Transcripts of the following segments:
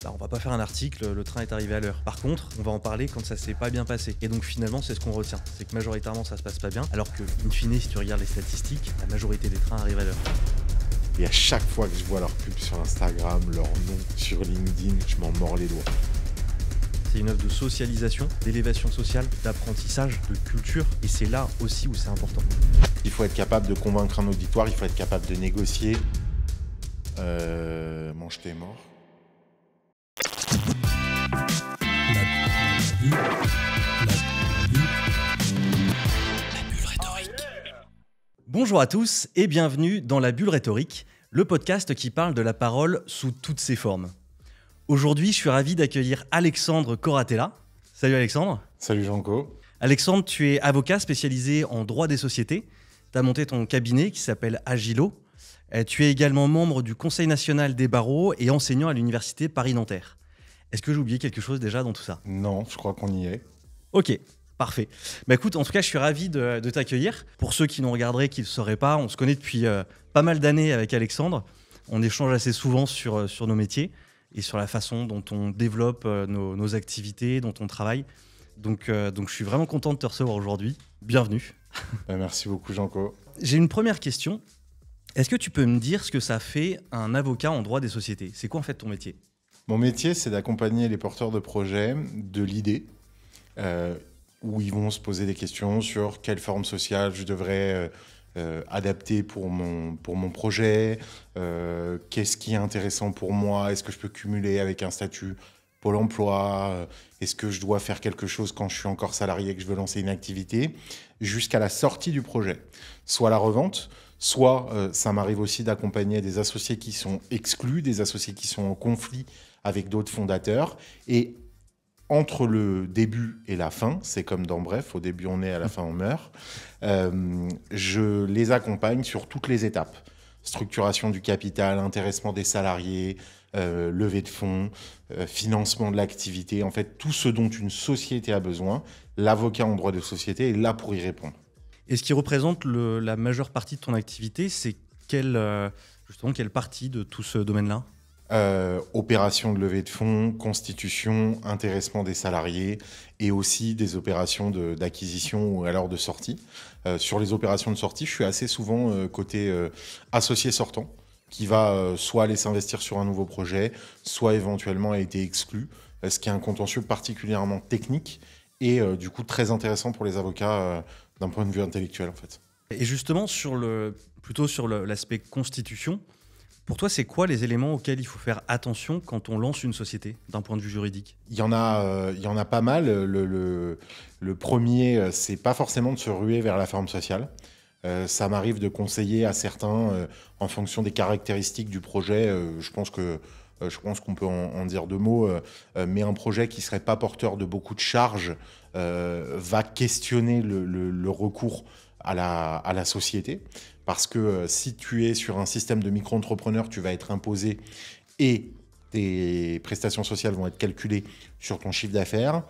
Bah, on va pas faire un article, le train est arrivé à l'heure. Par contre, on va en parler quand ça s'est pas bien passé. Et donc finalement, c'est ce qu'on retient. C'est que majoritairement, ça se passe pas bien. Alors que, in fine, si tu regardes les statistiques, la majorité des trains arrivent à l'heure. Et à chaque fois que je vois leur pub sur Instagram, leur nom sur LinkedIn, je m'en mords les doigts. C'est une œuvre de socialisation, d'élévation sociale, d'apprentissage, de culture. Et c'est là aussi où c'est important. Il faut être capable de convaincre un auditoire, il faut être capable de négocier. Mange tes morts. Bonjour à tous et bienvenue dans La Bulle Rhétorique, le podcast qui parle de la parole sous toutes ses formes. Aujourd'hui, je suis ravi d'accueillir Alexandre Coratella. Salut Alexandre. Salut Janko. Alexandre, tu es avocat spécialisé en droit des sociétés. Tu as monté ton cabinet qui s'appelle Agilo. Tu es également membre du Conseil national des barreaux et enseignant à l'université Paris-Nanterre. Est-ce que j'ai oublié quelque chose déjà dans tout ça ? Non, je crois qu'on y est. Ok, parfait. Bah écoute, en tout cas, je suis ravi de t'accueillir. Pour ceux qui nous regarderaient, qui ne le sauraient pas, on se connaît depuis pas mal d'années avec Alexandre. On échange assez souvent sur nos métiers et sur la façon dont on développe nos activités, dont on travaille. Donc je suis vraiment content de te recevoir aujourd'hui. Bienvenue. Merci beaucoup Janko. J'ai une première question. Est-ce que tu peux me dire ce que ça fait un avocat en droit des sociétés ? C'est quoi en fait ton métier ? Mon métier, c'est d'accompagner les porteurs de projets de l'idée, où ils vont se poser des questions sur quelle forme sociale je devrais adapter pour mon projet, qu'est-ce qui est intéressant pour moi, est-ce que je peux cumuler avec un statut Pôle emploi, est-ce que je dois faire quelque chose quand je suis encore salarié et que je veux lancer une activité, jusqu'à la sortie du projet, soit la revente, soit ça m'arrive aussi d'accompagner des associés qui sont exclus, des associés qui sont en conflit avec d'autres fondateurs. Et entre le début et la fin, c'est comme dans Bref, au début on est, à la fin on meurt, je les accompagne sur toutes les étapes. Structuration du capital, intéressement des salariés, levée de fonds, financement de l'activité. En fait, tout ce dont une société a besoin, l'avocat en droit de société est là pour y répondre. Et ce qui représente la majeure partie de ton activité, c'est quelle partie de tout ce domaine-là ? Opérations de levée de fonds, constitution, intéressement des salariés et aussi des opérations d'acquisition ou alors de sortie. Sur les opérations de sortie, je suis assez souvent côté associé sortant qui va soit aller s'investir sur un nouveau projet, soit éventuellement a été exclu, ce qui est un contentieux particulièrement technique et du coup très intéressant pour les avocats d'un point de vue intellectuel en fait. Et justement, plutôt sur l'aspect constitution, pour toi, c'est quoi les éléments auxquels il faut faire attention quand on lance une société, d'un point de vue juridique ? Il y en a pas mal. Le premier, c'est pas forcément de se ruer vers la forme sociale. Ça m'arrive de conseiller à certains, en fonction des caractéristiques du projet, je pense qu'on peut en dire deux mots, mais un projet qui serait pas porteur de beaucoup de charges va questionner le recours à la société. Parce que si tu es sur un système de micro-entrepreneur, tu vas être imposé et tes prestations sociales vont être calculées sur ton chiffre d'affaires.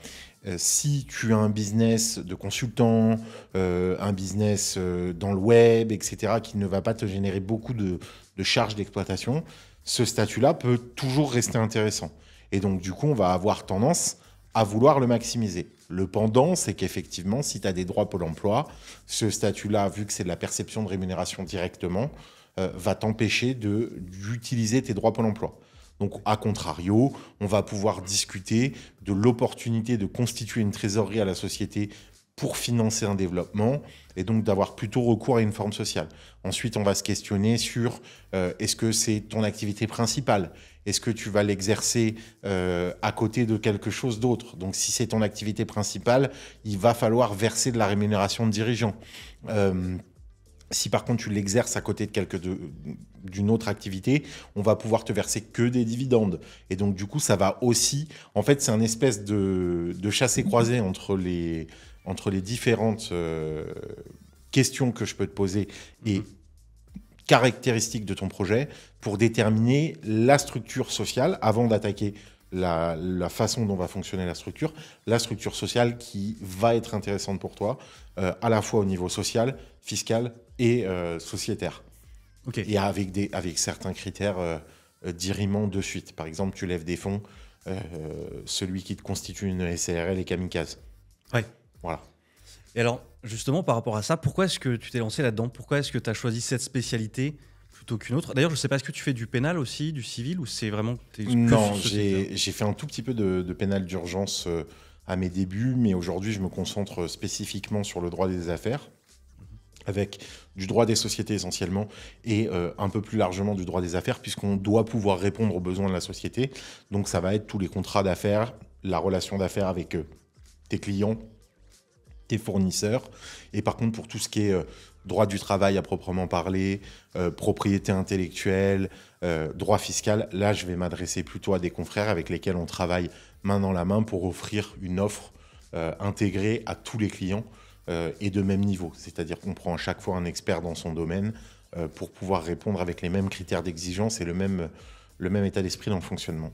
Si tu as un business de consultant, un business dans le web, etc., qui ne va pas te générer beaucoup de charges d'exploitation, ce statut-là peut toujours rester intéressant. Et donc, du coup, on va avoir tendance à vouloir le maximiser. Le pendant, c'est qu'effectivement, si tu as des droits Pôle emploi, ce statut-là, vu que c'est de la perception de rémunération directement, va t'empêcher d'utiliser tes droits Pôle emploi. Donc, à contrario, on va pouvoir discuter de l'opportunité de constituer une trésorerie à la société pour financer un développement et donc d'avoir plutôt recours à une forme sociale. Ensuite, on va se questionner sur est-ce que c'est ton activité principale ? Est-ce que tu vas l'exercer à côté de quelque chose d'autre ? Donc, si c'est ton activité principale, il va falloir verser de la rémunération de dirigeant. Si par contre tu l'exerces à côté d'une autre activité, on va pouvoir te verser que des dividendes. Et donc du coup, ça va aussi... En fait, c'est un espèce de chassé-croisé entre les différentes questions que je peux te poser et caractéristiques de ton projet pour déterminer la structure sociale avant d'attaquer la façon dont va fonctionner la structure sociale qui va être intéressante pour toi, à la fois au niveau social, fiscal et sociétaire. Okay. Et avec certains critères d'irriment de suite. Par exemple, tu lèves des fonds, celui qui te constitue une SARL est kamikaze. Ouais. Voilà. Et alors, justement, par rapport à ça, pourquoi est-ce que tu t'es lancé là-dedans? Pourquoi est-ce que tu as choisi cette spécialité plutôt qu'une autre? D'ailleurs, je ne sais pas, est-ce que tu fais du pénal aussi, du civil, ou c'est vraiment Non, j'ai fait un tout petit peu de pénal d'urgence à mes débuts, mais aujourd'hui, je me concentre spécifiquement sur le droit des affaires, avec du droit des sociétés essentiellement, et un peu plus largement du droit des affaires, puisqu'on doit pouvoir répondre aux besoins de la société. Donc ça va être tous les contrats d'affaires, la relation d'affaires avec tes clients, tes fournisseurs. Et par contre, pour tout ce qui est droit du travail à proprement parler, propriété intellectuelle, droit fiscal, là, je vais m'adresser plutôt à des confrères avec lesquels on travaille main dans la main pour offrir une offre intégrée à tous les clients et de même niveau. C'est-à-dire qu'on prend à chaque fois un expert dans son domaine pour pouvoir répondre avec les mêmes critères d'exigence et le même état d'esprit dans le fonctionnement.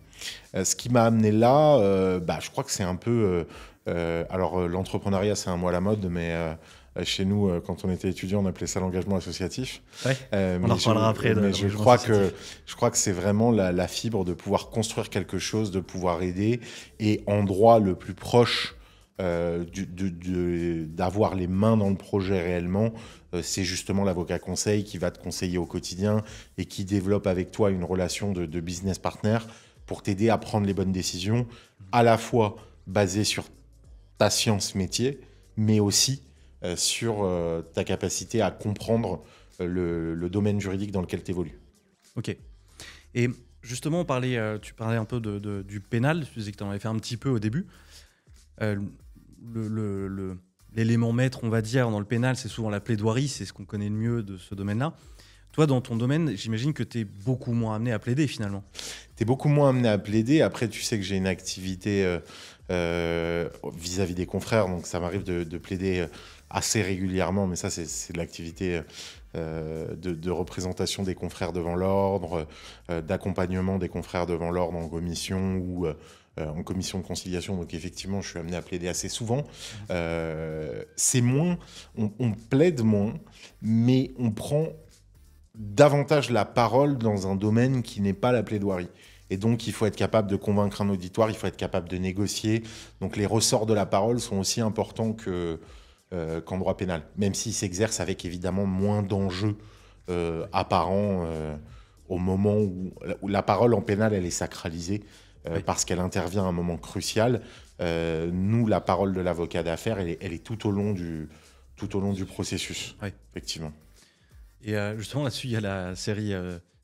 Ce qui m'a amené là, je crois que c'est un peu... l'entrepreneuriat, c'est un mot à la mode, mais chez nous, quand on était étudiant, on appelait ça l'engagement associatif. Ouais, on en reparlera après. Mais je crois que c'est vraiment la fibre de pouvoir construire quelque chose, de pouvoir aider, et en droit le plus proche d'avoir les mains dans le projet réellement, c'est justement l'avocat conseil qui va te conseiller au quotidien et qui développe avec toi une relation de business partner pour t'aider à prendre les bonnes décisions, à la fois basées sur ta science métier, mais aussi sur ta capacité à comprendre le domaine juridique dans lequel tu évolues. Ok. Et justement, tu parlais un peu du pénal, tu disais que tu en avais fait un petit peu au début. L'élément maître, on va dire, dans le pénal, c'est souvent la plaidoirie, c'est ce qu'on connaît le mieux de ce domaine-là. Toi, dans ton domaine, j'imagine que tu es beaucoup moins amené à plaider finalement. Tu es beaucoup moins amené à plaider. Après, tu sais que j'ai une activité vis-à-vis des confrères, donc ça m'arrive de plaider assez régulièrement, mais ça, c'est de l'activité de représentation des confrères devant l'ordre, d'accompagnement des confrères devant l'ordre en commission ou en commission de conciliation. Donc effectivement, je suis amené à plaider assez souvent. C'est moins, on plaide moins, mais on prend davantage la parole dans un domaine qui n'est pas la plaidoirie. Et donc, il faut être capable de convaincre un auditoire, il faut être capable de négocier. Donc, les ressorts de la parole sont aussi importants qu'en droit pénal, même s'ils s'exercent avec évidemment moins d'enjeux apparents au moment où la parole en pénal, elle est sacralisée parce qu'elle intervient à un moment crucial. Nous, la parole de l'avocat d'affaires, elle est tout au long du processus, effectivement. Et justement, là-dessus, il y a la série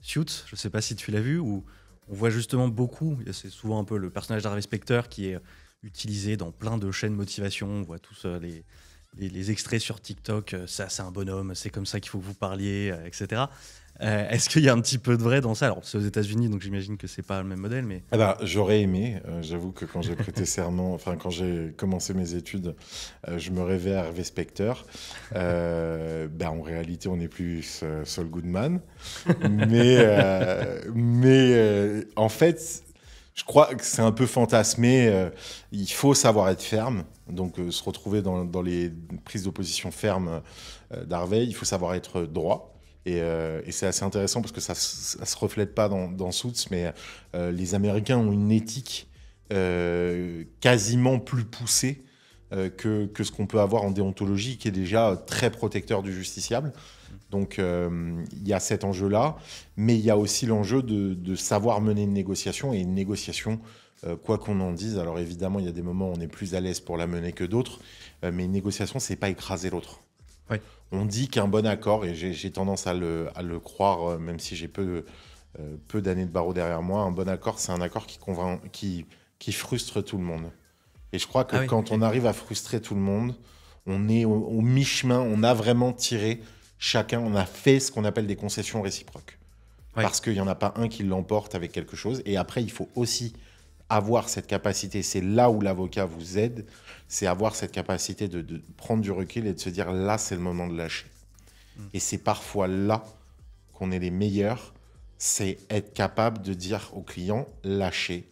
Suits, je ne sais pas si tu l'as vu, où on voit justement beaucoup, c'est souvent un peu le personnage d'Harvey Specter qui est utilisé dans plein de chaînes motivation. On voit tous les extraits sur TikTok, ça c'est un bonhomme, c'est comme ça qu'il faut que vous parliez, etc. Est-ce qu'il y a un petit peu de vrai dans ça? Alors, c'est aux États-Unis, donc j'imagine que c'est pas le même modèle, mais... J'aurais aimé. J'avoue que quand j'ai prêté serment, quand j'ai commencé mes études, je me rêvais à Harvey Specter. En réalité, on n'est plus Saul Goodman. Mais en fait, je crois que c'est un peu fantasmé. Il faut savoir être ferme. Donc, se retrouver dans les prises d'opposition fermes d'Harvey, il faut savoir être droit. Et c'est assez intéressant parce que ça se reflète pas dans Suits, mais les Américains ont une éthique quasiment plus poussée que ce qu'on peut avoir en déontologie, qui est déjà très protecteur du justiciable. Donc il y a cet enjeu-là, mais il y a aussi l'enjeu de savoir mener une négociation, et une négociation, quoi qu'on en dise. Alors évidemment, il y a des moments où on est plus à l'aise pour la mener que d'autres, mais une négociation, c'est pas écraser l'autre. Ouais. On dit qu'un bon accord, et j'ai tendance à le croire, même si j'ai peu d'années de barreau derrière moi, un bon accord, c'est un accord qui frustre tout le monde. Et je crois que quand on arrive à frustrer tout le monde, on est au mi-chemin, on a vraiment tiré chacun, on a fait ce qu'on appelle des concessions réciproques. Ouais. Parce qu'il n'y en a pas un qui l'emporte avec quelque chose. Et après, il faut aussi avoir cette capacité, c'est là où l'avocat vous aide, c'est avoir cette capacité de prendre du recul et de se dire là, c'est le moment de lâcher. Et c'est parfois là qu'on est les meilleurs, c'est être capable de dire au client, lâchez,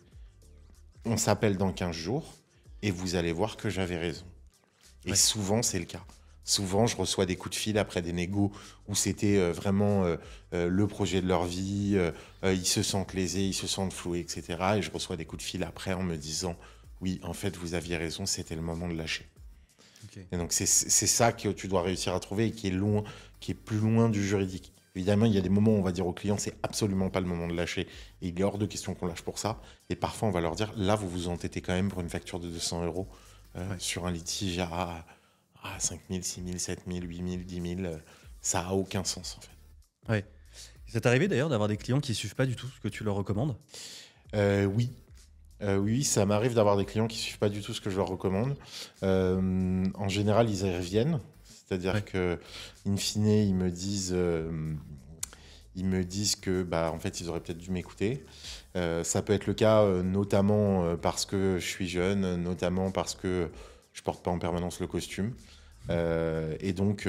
on s'appelle dans 15 jours et vous allez voir que j'avais raison. Et souvent, c'est le cas. Souvent, je reçois des coups de fil après des négos où c'était vraiment le projet de leur vie, ils se sentent lésés, ils se sentent floués, etc. Et je reçois des coups de fil après en me disant, oui, en fait, vous aviez raison, c'était le moment de lâcher. Ok. Et donc, c'est ça que tu dois réussir à trouver et qui est loin, qui est plus loin du juridique. Évidemment, il y a des moments où on va dire aux clients, c'est absolument pas le moment de lâcher. Et il est hors de question qu'on lâche pour ça. Et parfois, on va leur dire, là, vous vous entêtez quand même pour une facture de 200 euros sur un litige à 5 000, 6 000, 7 000, 8 000, 10 000. Ça a aucun sens, en fait. Ouais. Ça t'est arrivé d'ailleurs d'avoir des clients qui suivent pas du tout ce que tu leur recommandes? Oui. Oui, ça m'arrive d'avoir des clients qui suivent pas du tout ce que je leur recommande. En général, ils y reviennent. C'est-à-dire Ouais. que, in fine, ils me disent que, bah, en fait, ils auraient peut-être dû m'écouter. Ça peut être le cas, notamment parce que je suis jeune, notamment parce que je porte pas en permanence le costume. Et donc,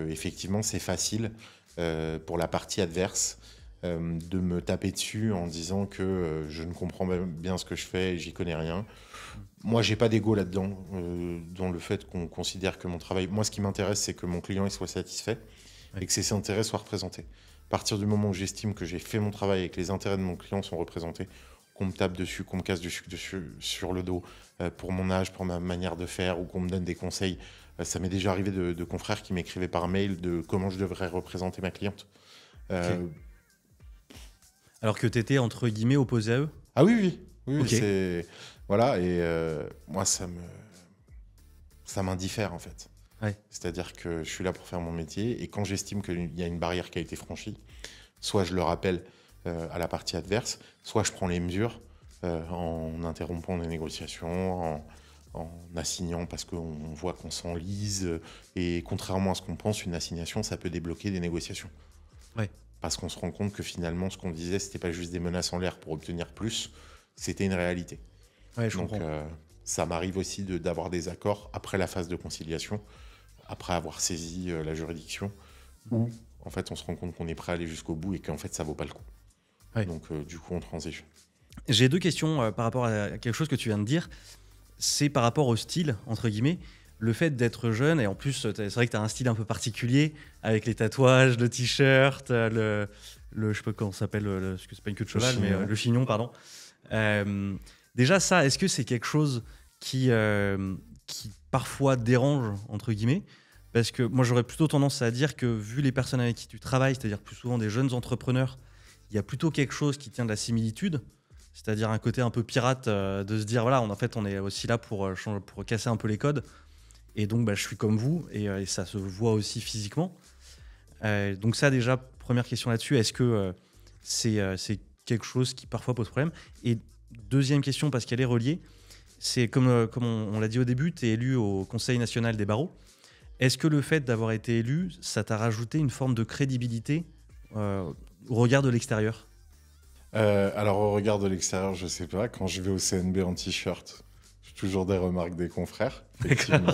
effectivement, c'est facile pour la partie adverse de me taper dessus en disant que je ne comprends pas bien ce que je fais et j'y connais rien. Moi, j'ai pas d'ego là-dedans, dans le fait qu'on considère que mon travail. Moi, ce qui m'intéresse, c'est que mon client il soit satisfait Ouais. et que ses intérêts soient représentés. À partir du moment où j'estime que j'ai fait mon travail et que les intérêts de mon client sont représentés, qu'on me tape dessus, qu'on me casse dessus sur le dos pour mon âge, pour ma manière de faire ou qu'on me donne des conseils. Ça m'est déjà arrivé de confrères qui m'écrivaient par mail de comment je devrais représenter ma cliente. Ok. Alors que t'étais entre guillemets opposé à eux? Ah oui, oui, oui, Ok. c'est voilà et moi ça m'indiffère en fait. Ouais. C'est-à-dire que je suis là pour faire mon métier et quand j'estime qu'il y a une barrière qui a été franchie, soit je le rappelle à la partie adverse, soit je prends les mesures en interrompant les négociations, en assignant parce qu'on voit qu'on s'enlise et contrairement à ce qu'on pense, une assignation ça peut débloquer des négociations. Ouais. Parce qu'on se rend compte que finalement, ce qu'on disait, c'était pas juste des menaces en l'air pour obtenir plus, c'était une réalité. Ouais, je Donc, comprends. ça m'arrive aussi d'avoir des accords après la phase de conciliation, après avoir saisi la juridiction, où en fait, on se rend compte qu'on est prêt à aller jusqu'au bout et qu'en fait, ça vaut pas le coup. Ouais. Donc, du coup, on transige. J'ai deux questions par rapport à quelque chose que tu viens de dire. C'est par rapport au style, entre guillemets. Le fait d'être jeune, et en plus, c'est vrai que tu as un style un peu particulier, avec les tatouages, le t-shirt, je sais pas comment ça s'appelle, parce que c'est pas une queue de cheval, mais chignon. le chignon, pardon. Déjà, ça, est-ce que c'est quelque chose qui parfois dérange, entre guillemets? Parce que moi, j'aurais plutôt tendance à dire que, vu les personnes avec qui tu travailles, c'est-à-dire plus souvent des jeunes entrepreneurs, il y a plutôt quelque chose qui tient de la similitude. C'est-à-dire un côté un peu pirate de se dire, voilà, en fait, on est aussi là pour casser un peu les codes. Et donc, bah, je suis comme vous, et ça se voit aussi physiquement. Donc ça, déjà, première question là-dessus, est-ce que c'est quelque chose qui parfois pose problème? Et deuxième question, parce qu'elle est reliée, c'est comme on l'a dit au début, tu es élu au Conseil national des barreaux. Est-ce que le fait d'avoir été élu, ça t'a rajouté une forme de crédibilité au regard de l'extérieur? Alors, au regard de l'extérieur, je sais pas. Quand je vais au CNB en t-shirt, j'ai toujours des remarques des confrères. Effectivement.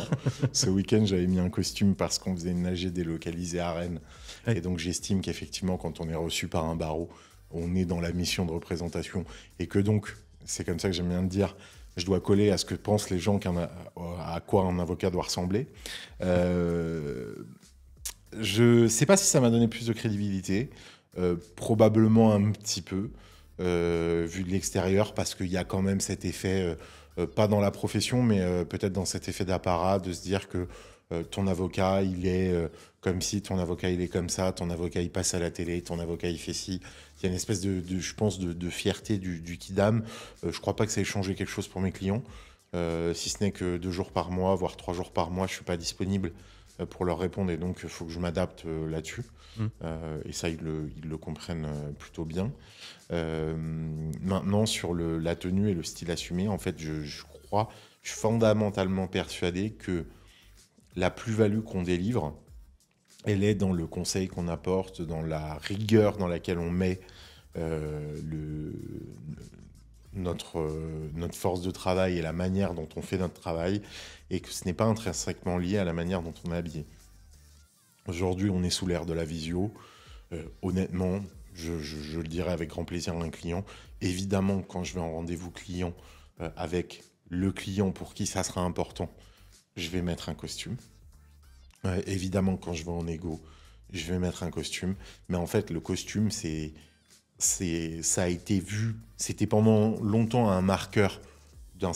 Ce week-end, j'avais mis un costume parce qu'on faisait une AG délocalisée à Rennes. Ouais. Et donc, j'estime qu'effectivement, quand on est reçu par un barreau, on est dans la mission de représentation. Et que donc, c'est comme ça que j'aime bien le dire, je dois coller à ce que pensent les gens à quoi un avocat doit ressembler. Je sais pas si ça m'a donné plus de crédibilité. Probablement un petit peu, vu de l'extérieur, parce qu'il y a quand même cet effet, pas dans la profession, mais peut-être dans cet effet d'apparat, de se dire que ton avocat, il est comme ci, ton avocat, il est comme ça, ton avocat, il passe à la télé, ton avocat, il fait ci. Il y a une espèce je pense, de fierté du kidam. Je crois pas que ça ait changé quelque chose pour mes clients, si ce n'est que 2 jours par mois, voire 3 jours par mois, je suis pas disponible pour leur répondre et donc il faut que je m'adapte là-dessus. Et ça, ils le comprennent plutôt bien. Maintenant, sur la tenue et le style assumé, en fait, je suis fondamentalement persuadé que la plus-value qu'on délivre, elle est dans le conseil qu'on apporte, dans la rigueur dans laquelle on met notre force de travail et la manière dont on fait notre travail, et que ce n'est pas intrinsèquement lié à la manière dont on est habillé. Aujourd'hui, on est sous l'ère de la visio. Honnêtement, je le dirais avec grand plaisir à un client. Évidemment, quand je vais en rendez-vous client avec le client pour qui ça sera important, je vais mettre un costume. Ouais, évidemment, quand je vais en égo, je vais mettre un costume. Mais en fait, le costume, ça a été vu, c'était pendant longtemps un marqueur d'une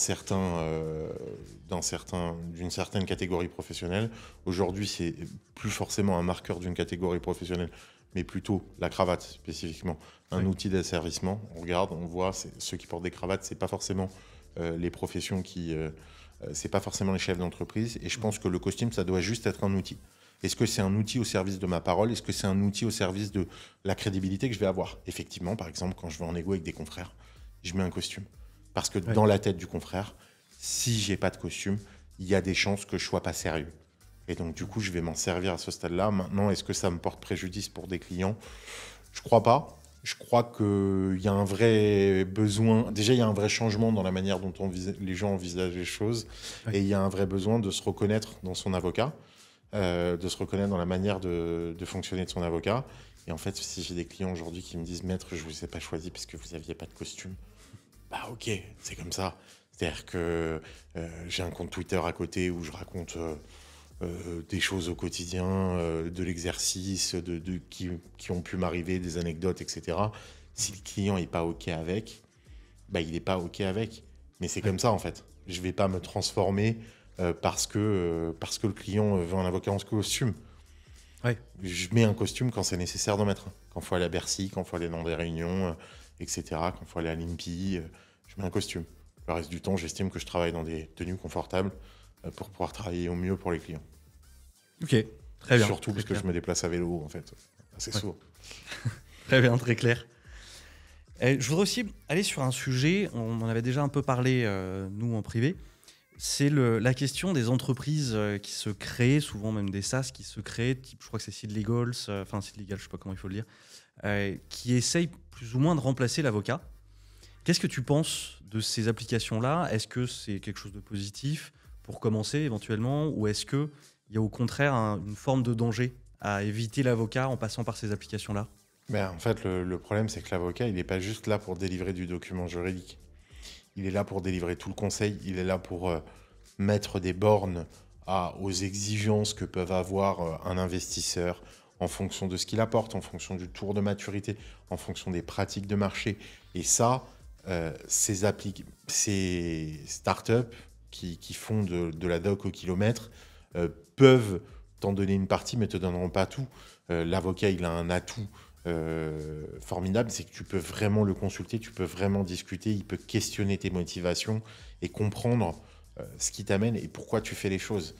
certaine catégorie professionnelle. Aujourd'hui, c'est plus forcément un marqueur d'une catégorie professionnelle, mais plutôt la cravate spécifiquement, un outil d'asservissement. On regarde, on voit, ceux qui portent des cravates, c'est pas forcément les professions c'est pas forcément les chefs d'entreprise. Et je pense que le costume, ça doit juste être un outil. Est-ce que c'est un outil au service de ma parole? Est-ce que c'est un outil au service de la crédibilité que je vais avoir? Effectivement, par exemple, quand je vais en égo avec des confrères, je mets un costume. Parce que dans la tête du confrère, si j'ai pas de costume, il y a des chances que je sois pas sérieux. Et donc, du coup, je vais m'en servir à ce stade-là. Maintenant, est-ce que ça me porte préjudice pour des clients? Je crois pas. Je crois qu'il y a un vrai besoin. Déjà, il y a un vrai changement dans la manière dont les gens envisagent les choses. Et il y a un vrai besoin de se reconnaître dans son avocat, de se reconnaître dans la manière de fonctionner de son avocat. Et en fait, si j'ai des clients aujourd'hui qui me disent « Maître, je ne vous ai pas choisi parce que vous n'aviez pas de costume », bah ok, c'est comme ça. C'est-à-dire que j'ai un compte Twitter à côté où je raconte des choses au quotidien, de l'exercice, qui ont pu m'arriver, des anecdotes, etc. Si le client n'est pas ok avec, bah il n'est pas ok avec. Mais c'est comme ça en fait. Je ne vais pas me transformer parce que le client veut un avocat en costume. Ouais. Je mets un costume quand c'est nécessaire d'en mettre un. Quand il faut aller à Bercy, quand il faut aller dans des réunions, etc. Quand il faut aller à l'INPI, je mets un costume. Le reste du temps, j'estime que je travaille dans des tenues confortables pour pouvoir travailler au mieux pour les clients. Ok, très bien. Surtout parce que je me déplace à vélo, en fait, assez souvent. Très bien, très clair. Je voudrais aussi aller sur un sujet, on en avait déjà un peu parlé, nous, en privé. C'est la question des entreprises qui se créent, souvent même des SaaS qui se créent, type, je crois que c'est Seed Legal, je ne sais pas comment il faut le dire, qui essayent plus ou moins de remplacer l'avocat. Qu'est-ce que tu penses de ces applications-là? Est-ce que c'est quelque chose de positif pour commencer éventuellement, ou est-ce qu'il y a au contraire une forme de danger à éviter l'avocat en passant par ces applications-là? Ben, en fait, le problème, c'est que l'avocat, il n'est pas juste là pour délivrer du document juridique. Il est là pour délivrer tout le conseil. Il est là pour mettre des bornes aux exigences que peuvent avoir un investisseur en fonction de ce qu'il apporte, en fonction du tour de maturité, en fonction des pratiques de marché. Et ça, ces startups qui font de la doc au kilomètre peuvent t'en donner une partie, mais ne te donneront pas tout. L'avocat, il a un atout formidable, c'est que tu peux vraiment le consulter, tu peux vraiment discuter, il peut questionner tes motivations et comprendre ce qui t'amène et pourquoi tu fais les choses.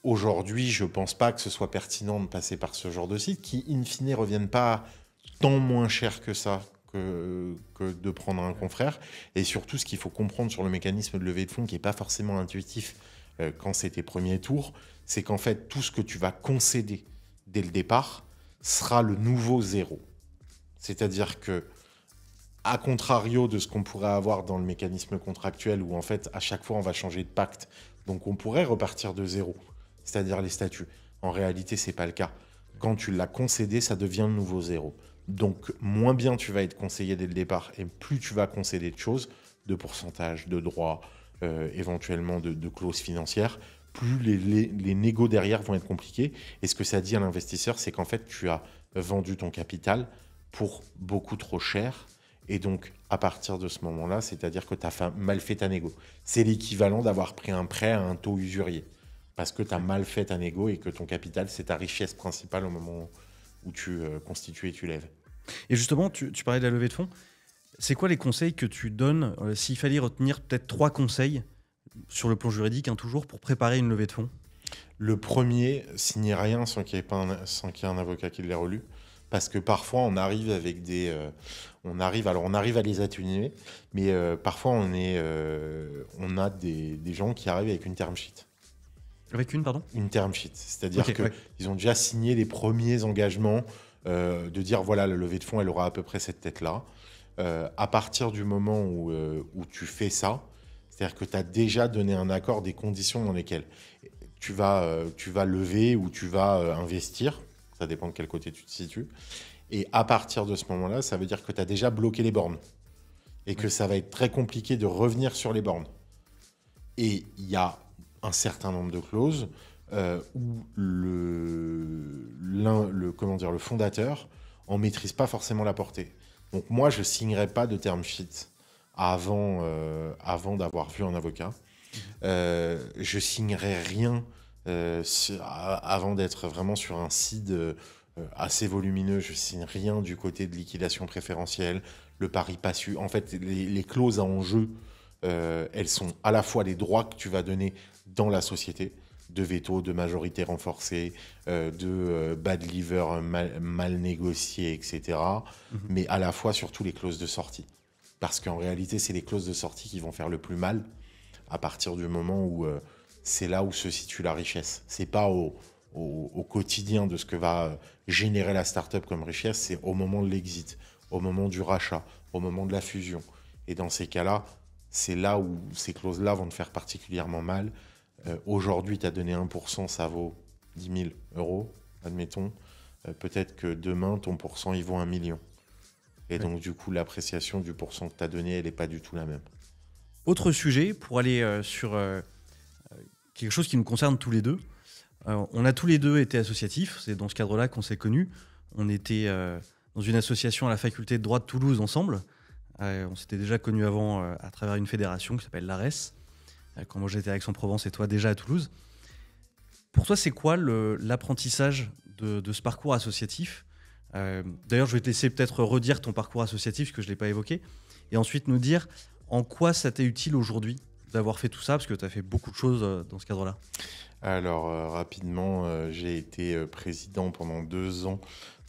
Aujourd'hui, je ne pense pas que ce soit pertinent de passer par ce genre de site qui, in fine, ne reviennent pas tant moins cher que ça que de prendre un confrère. Et surtout, ce qu'il faut comprendre sur le mécanisme de levée de fonds qui n'est pas forcément intuitif quand c'est tes premiers tours, c'est qu'en fait, tout ce que tu vas concéder dès le départ sera le nouveau zéro. C'est-à-dire que, à contrario de ce qu'on pourrait avoir dans le mécanisme contractuel où en fait, à chaque fois, on va changer de pacte, donc on pourrait repartir de zéro, c'est-à-dire les statuts. En réalité, ce n'est pas le cas. Quand tu l'as concédé, ça devient le nouveau zéro. Donc, moins bien tu vas être conseillé dès le départ et plus tu vas concéder de choses, de pourcentage, de droits, éventuellement de clauses financières, plus les négos derrière vont être compliqués. Et ce que ça dit à l'investisseur, c'est qu'en fait, tu as vendu ton capital pour beaucoup trop cher. Et donc, à partir de ce moment-là, c'est-à-dire que tu as mal fait ta négo. C'est l'équivalent d'avoir pris un prêt à un taux usurier. Parce que tu as mal fait ta négo et que ton capital, c'est ta richesse principale au moment où tu constitues et tu lèves. Et justement, tu parlais de la levée de fonds. C'est quoi les conseils que tu donnes s'il fallait retenir peut-être 3 conseils sur le plan juridique, toujours, pour préparer une levée de fonds? Le premier, signez rien sans qu'il y ait un avocat qui l'ait relu. Parce que parfois, on arrive avec on arrive à les atténuer, mais parfois, on a des gens qui arrivent avec une term sheet. Avec Une term sheet. C'est-à-dire qu'ils ont déjà signé les premiers engagements de dire, voilà, la levée de fonds, elle aura à peu près cette tête-là. À partir du moment où tu fais ça, c'est-à-dire que tu as déjà donné un accord des conditions dans lesquelles tu vas lever ou tu vas investir. Ça dépend de quel côté tu te situes. Et à partir de ce moment-là, ça veut dire que tu as déjà bloqué les bornes. Et que ça va être très compliqué de revenir sur les bornes. Et il y a un certain nombre de clauses où le fondateur en maîtrise pas forcément la portée. Donc moi, je signerai pas de term sheet avant d'avoir vu un avocat. Je signerai rien avant d'être vraiment sur un site assez volumineux. Je signe rien du côté de liquidation préférentielle, le pari passu. En fait, les clauses à enjeu, elles sont à la fois les droits que tu vas donner dans la société, de veto, de majorité renforcée, de bad lever mal négocié, etc. Mais à la fois surtout les clauses de sortie. Parce qu'en réalité, c'est les clauses de sortie qui vont faire le plus mal à partir du moment où c'est là où se situe la richesse. C'est pas au quotidien de ce que va générer la startup comme richesse, c'est au moment de l'exit, au moment du rachat, au moment de la fusion. Et dans ces cas-là, c'est là où ces clauses-là vont te faire particulièrement mal. Aujourd'hui, tu as donné 1%, ça vaut 10 000 euros, admettons. Peut-être que demain, ton pourcent, il vaut 1 million. Et donc, du coup, l'appréciation du pourcent que tu as donné, elle n'est pas du tout la même. Autre sujet, pour aller sur quelque chose qui nous concerne tous les deux. On a tous les deux été associatifs, c'est dans ce cadre-là qu'on s'est connus. On était dans une association à la faculté de droit de Toulouse ensemble. On s'était déjà connus avant à travers une fédération qui s'appelle l'ARES. Quand moi j'étais à Aix-en-Provence et toi déjà à Toulouse. Pour toi, c'est quoi l'apprentissage de ce parcours associatif ? D'ailleurs, je vais te laisser peut-être redire ton parcours associatif, parce que je ne l'ai pas évoqué, et ensuite nous dire en quoi ça t'est utile aujourd'hui d'avoir fait tout ça, parce que tu as fait beaucoup de choses dans ce cadre-là. Alors, rapidement, j'ai été président pendant 2 ans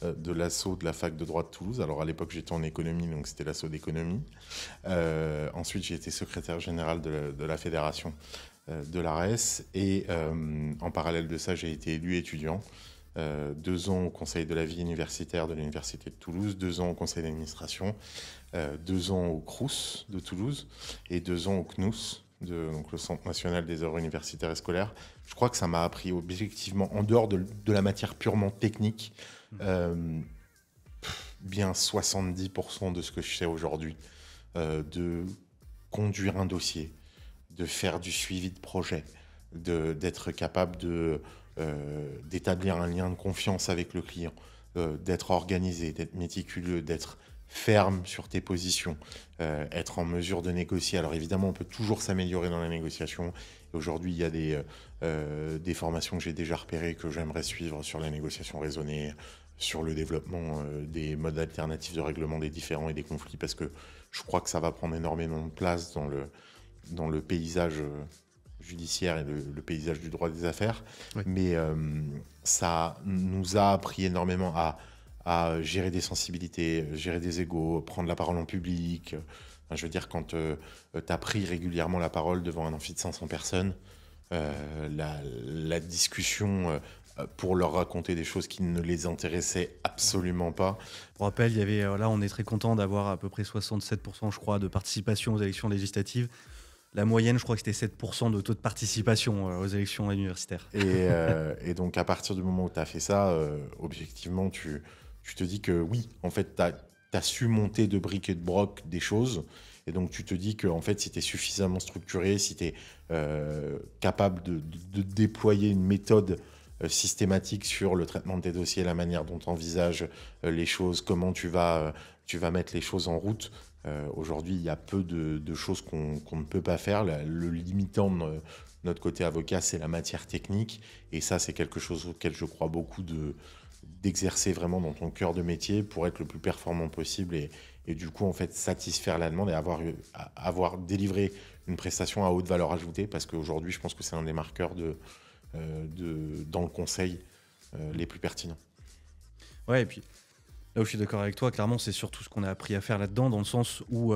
de l'asso de la fac de droit de Toulouse. Alors, à l'époque, j'étais en économie, donc c'était l'asso d'économie. Ensuite, j'ai été secrétaire général de la fédération de l'ARES. Et en parallèle de ça, j'ai été élu étudiant. 2 ans au conseil de la vie universitaire de l'université de Toulouse, 2 ans au conseil d'administration, 2 ans au CRUS de Toulouse et 2 ans au CNUS, donc le Centre national des œuvres universitaires et scolaires. Je crois que ça m'a appris objectivement, en dehors de la matière purement technique, bien 70% de ce que je sais aujourd'hui, de conduire un dossier, de faire du suivi de projet, d'être capable d'établir un lien de confiance avec le client, d'être organisé, d'être méticuleux, d'être ferme sur tes positions, être en mesure de négocier. Alors évidemment, on peut toujours s'améliorer dans la négociation. Et aujourd'hui, il y a des formations que j'ai déjà repérées que j'aimerais suivre sur la négociation raisonnée, sur le développement des modes alternatifs de règlement des différends et des conflits, parce que je crois que ça va prendre énormément de place dans le paysage judiciaire et le paysage du droit des affaires. Oui. Mais ça nous a appris énormément à gérer des sensibilités, gérer des égos, prendre la parole en public. Je veux dire, quand tu as pris régulièrement la parole devant un amphi de 500 personnes, la discussion pour leur raconter des choses qui ne les intéressaient absolument pas. Pour rappel, il y avait, là, on est très content d'avoir à peu près 67%, je crois, de participation aux élections législatives. La moyenne, je crois que c'était 7% de taux de participation aux élections universitaires. Et donc, à partir du moment où tu as fait ça, objectivement, tu te dis que oui, en fait, tu as su monter de briques et de broc des choses. Et donc, tu te dis que en fait, si tu es suffisamment structuré, si tu es capable de déployer une méthode systématique sur le traitement de tes dossiers, la manière dont tu envisages les choses, comment tu vas mettre les choses en route. Aujourd'hui, il y a peu de choses qu'on ne peut pas faire. Le limitant de notre côté avocat, c'est la matière technique. Et ça, c'est quelque chose auquel je crois beaucoup d'exercer vraiment dans ton cœur de métier pour être le plus performant possible et du coup, en fait, satisfaire la demande et avoir délivré une prestation à haute valeur ajoutée, parce qu'aujourd'hui, je pense que c'est un des marqueurs dans le conseil les plus pertinents. Ouais, et puis là où je suis d'accord avec toi, clairement, c'est surtout ce qu'on a appris à faire là-dedans, dans le sens où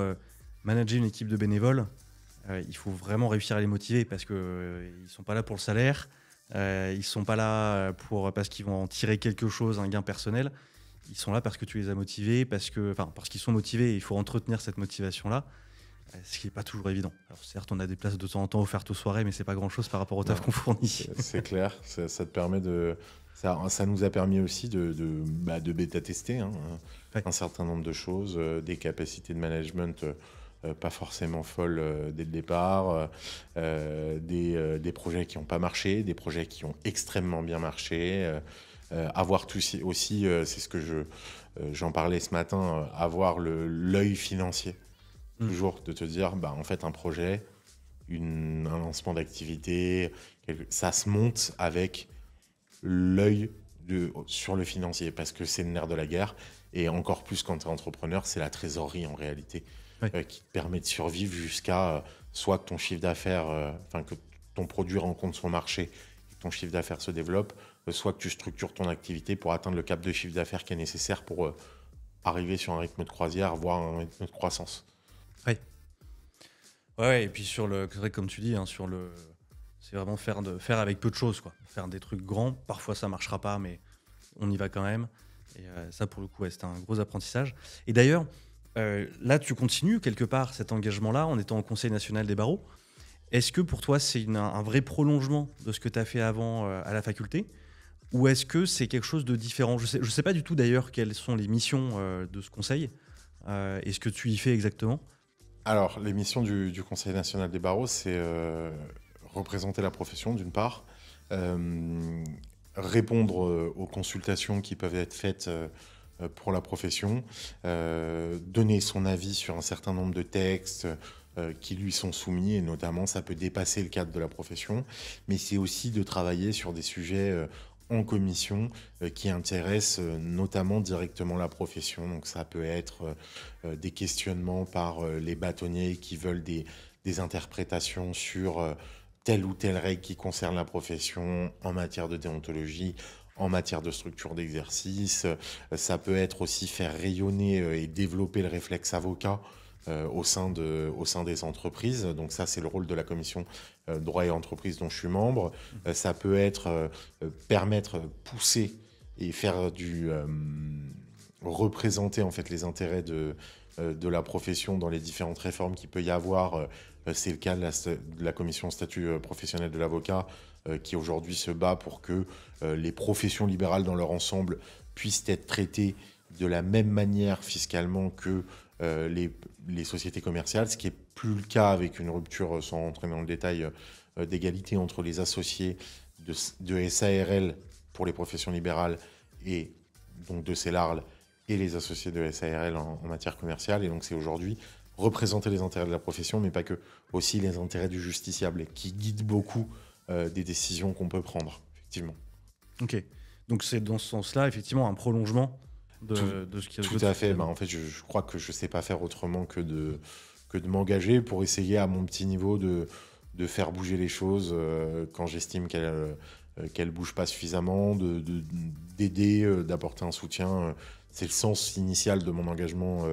manager une équipe de bénévoles, il faut vraiment réussir à les motiver, parce qu'ils ne sont pas là pour le salaire, ils ne sont pas là parce qu'ils vont en tirer quelque chose, un gain personnel. Ils sont là parce que tu les as motivés, parce qu'ils sont motivés, et il faut entretenir cette motivation-là, ce qui n'est pas toujours évident. Alors certes, on a des places de temps en temps offertes aux soirées, mais ce n'est pas grand-chose par rapport au taf qu'on fournit. C'est clair, ça te permet ça nous a permis aussi de bêta-tester un certain nombre de choses, des capacités de management pas forcément folles dès le départ, des projets qui n'ont pas marché, des projets qui ont extrêmement bien marché, avoir aussi, c'est ce que j'en parlais ce matin, avoir l'œil financier. Toujours de te dire, en fait, un projet, un lancement d'activité, ça se monte avec l'œil sur le financier, parce que c'est le nerf de la guerre, et encore plus quand tu es entrepreneur, c'est la trésorerie en réalité, qui te permet de survivre jusqu'à soit que ton chiffre d'affaires, que ton produit rencontre son marché, et que ton chiffre d'affaires se développe, soit que tu structures ton activité pour atteindre le cap de chiffre d'affaires qui est nécessaire pour arriver sur un rythme de croisière, voire un rythme de croissance. Ouais, et puis comme tu dis, c'est vraiment faire avec peu de choses, quoi. Faire des trucs grands. Parfois, ça marchera pas, mais on y va quand même. Et ça, pour le coup, c'était un gros apprentissage. Et d'ailleurs, là, tu continues quelque part cet engagement-là en étant au Conseil national des barreaux. Est-ce que pour toi, c'est un vrai prolongement de ce que tu as fait avant à la faculté ? Ou est-ce que c'est quelque chose de différent ? Je sais pas du tout d'ailleurs quelles sont les missions de ce conseil et ce que tu y fais exactement. Alors, les missions du Conseil national des barreaux, c'est représenter la profession d'une part, répondre aux consultations qui peuvent être faites pour la profession, donner son avis sur un certain nombre de textes qui lui sont soumis, et notamment ça peut dépasser le cadre de la profession, mais c'est aussi de travailler sur des sujets en commission qui intéressent notamment directement la profession. Donc ça peut être des questionnements par les bâtonniers qui veulent des interprétations sur telle ou telle règle qui concerne la profession en matière de déontologie, en matière de structure d'exercice. Ça peut être aussi faire rayonner et développer le réflexe avocat au sein des entreprises. Donc ça, c'est le rôle de la commission droit et entreprise dont je suis membre. Ça peut être pousser et faire représenter en fait les intérêts de la profession dans les différentes réformes qu'il peut y avoir. C'est le cas de la commission statut professionnel de l'avocat qui aujourd'hui se bat pour que les professions libérales dans leur ensemble puissent être traitées de la même manière fiscalement que les sociétés commerciales, ce qui n'est plus le cas avec une rupture, sans rentrer dans le détail, d'égalité entre les associés de SARL pour les professions libérales et donc de CELARL et les associés de SARL en matière commerciale. Et donc c'est aujourd'hui représenter les intérêts de la profession, mais pas que, aussi les intérêts du justiciable, qui guident beaucoup des décisions qu'on peut prendre, effectivement. Ok, donc c'est dans ce sens-là, effectivement, un prolongement de ce qui a... Tout à fait. En fait, je crois que je ne sais pas faire autrement que de m'engager pour essayer à mon petit niveau de faire bouger les choses quand j'estime qu'elles ne bougent pas suffisamment, d'aider, d'apporter un soutien. C'est le sens initial de mon engagement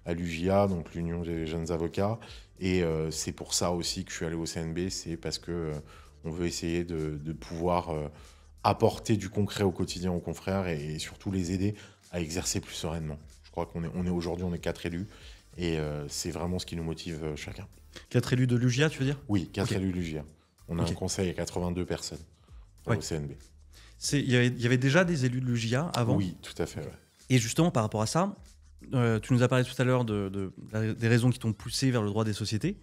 à l'UJA, donc l'Union des jeunes avocats. Et c'est pour ça aussi que je suis allé au CNB, c'est parce que on veut essayer de pouvoir apporter du concret au quotidien aux confrères et surtout les aider à exercer plus sereinement. Je crois aujourd'hui, on est 4 élus et c'est vraiment ce qui nous motive chacun. 4 élus de l'UJA, tu veux dire ? Oui, 4 élus de l'UJA. On a un conseil à 82 personnes au CNB. Il y avait déjà des élus de l'UJA avant ? Oui, tout à fait. Ouais. Et justement, par rapport à ça, tu nous as parlé tout à l'heure des raisons qui t'ont poussé vers le droit des sociétés.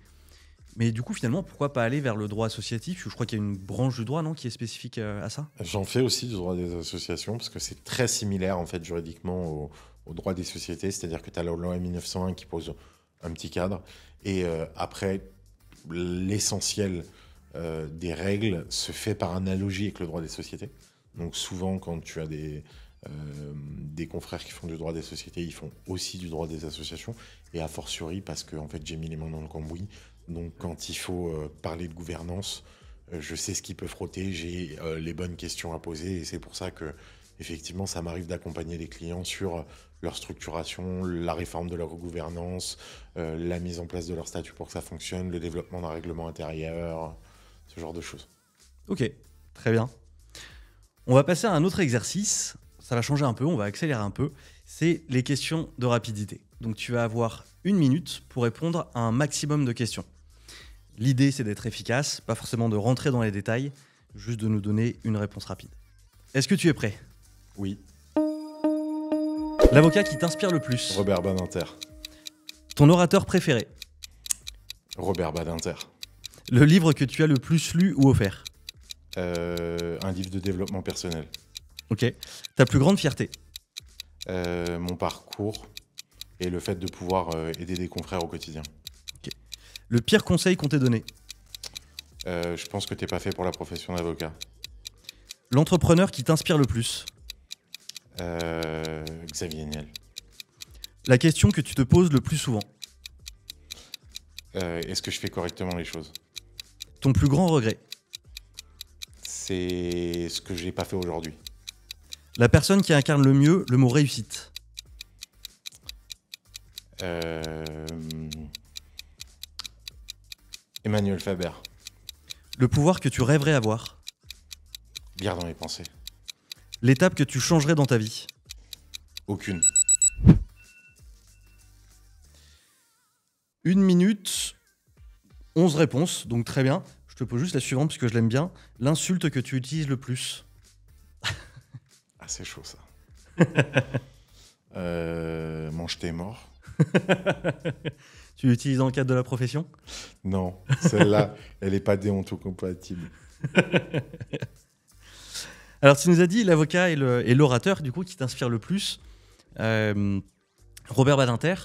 Mais du coup, finalement, pourquoi pas aller vers le droit associatif ? Je crois qu'il y a une branche du droit, non, qui est spécifique à ça ? J'en fais aussi du droit des associations, parce que c'est très similaire, en fait, juridiquement au droit des sociétés. C'est-à-dire que tu as la loi 1901 qui pose un petit cadre. Et après, l'essentiel des règles se fait par analogie avec le droit des sociétés. Donc souvent, quand tu as des confrères qui font du droit des sociétés, ils font aussi du droit des associations. Et a fortiori, parce que en fait, j'ai mis les mains dans le cambouis. Donc quand il faut parler de gouvernance, je sais ce qui peut frotter, j'ai les bonnes questions à poser. Et c'est pour ça que, effectivement, ça m'arrive d'accompagner les clients sur leur structuration, la réforme de leur gouvernance, la mise en place de leur statut pour que ça fonctionne, le développement d'un règlement intérieur, ce genre de choses. Ok, très bien. On va passer à un autre exercice. Ça va changer un peu, on va accélérer un peu. C'est les questions de rapidité. Donc tu vas avoir 1 minute pour répondre à un maximum de questions. L'idée, c'est d'être efficace, pas forcément de rentrer dans les détails, juste de nous donner une réponse rapide. Est-ce que tu es prêt ? Oui. L'avocat qui t'inspire le plus ? Robert Badinter. Ton orateur préféré ? Robert Badinter. Le livre que tu as le plus lu ou offert? Un livre de développement personnel. Ok. Ta plus grande fierté? Mon parcours et le fait de pouvoir aider des confrères au quotidien. Ok. Le pire conseil qu'on t'ait donné? Je pense que t'es pas fait pour la profession d'avocat. L'entrepreneur qui t'inspire le plus? Xavier Niel. La question que tu te poses le plus souvent? Est-ce que je fais correctement les choses? Ton plus grand regret? C'est ce que j'ai pas fait aujourd'hui. La personne qui incarne le mieux le mot réussite? Emmanuel Faber. Le pouvoir que tu rêverais avoir? Lire dans mes pensées. L'étape que tu changerais dans ta vie? Aucune. 1 minute, 11 réponses, donc très bien. Je te pose juste la suivante parce que je l'aime bien. L'insulte que tu utilises le plus? Ah, c'est chaud ça. Mange tes morts. Tu l'utilises dans le cadre de la profession? Non, celle-là, elle n'est pas déonto-compatible. Alors, tu nous as dit l'avocat et l'orateur, du coup, qui t'inspire le plus. Robert Badinter,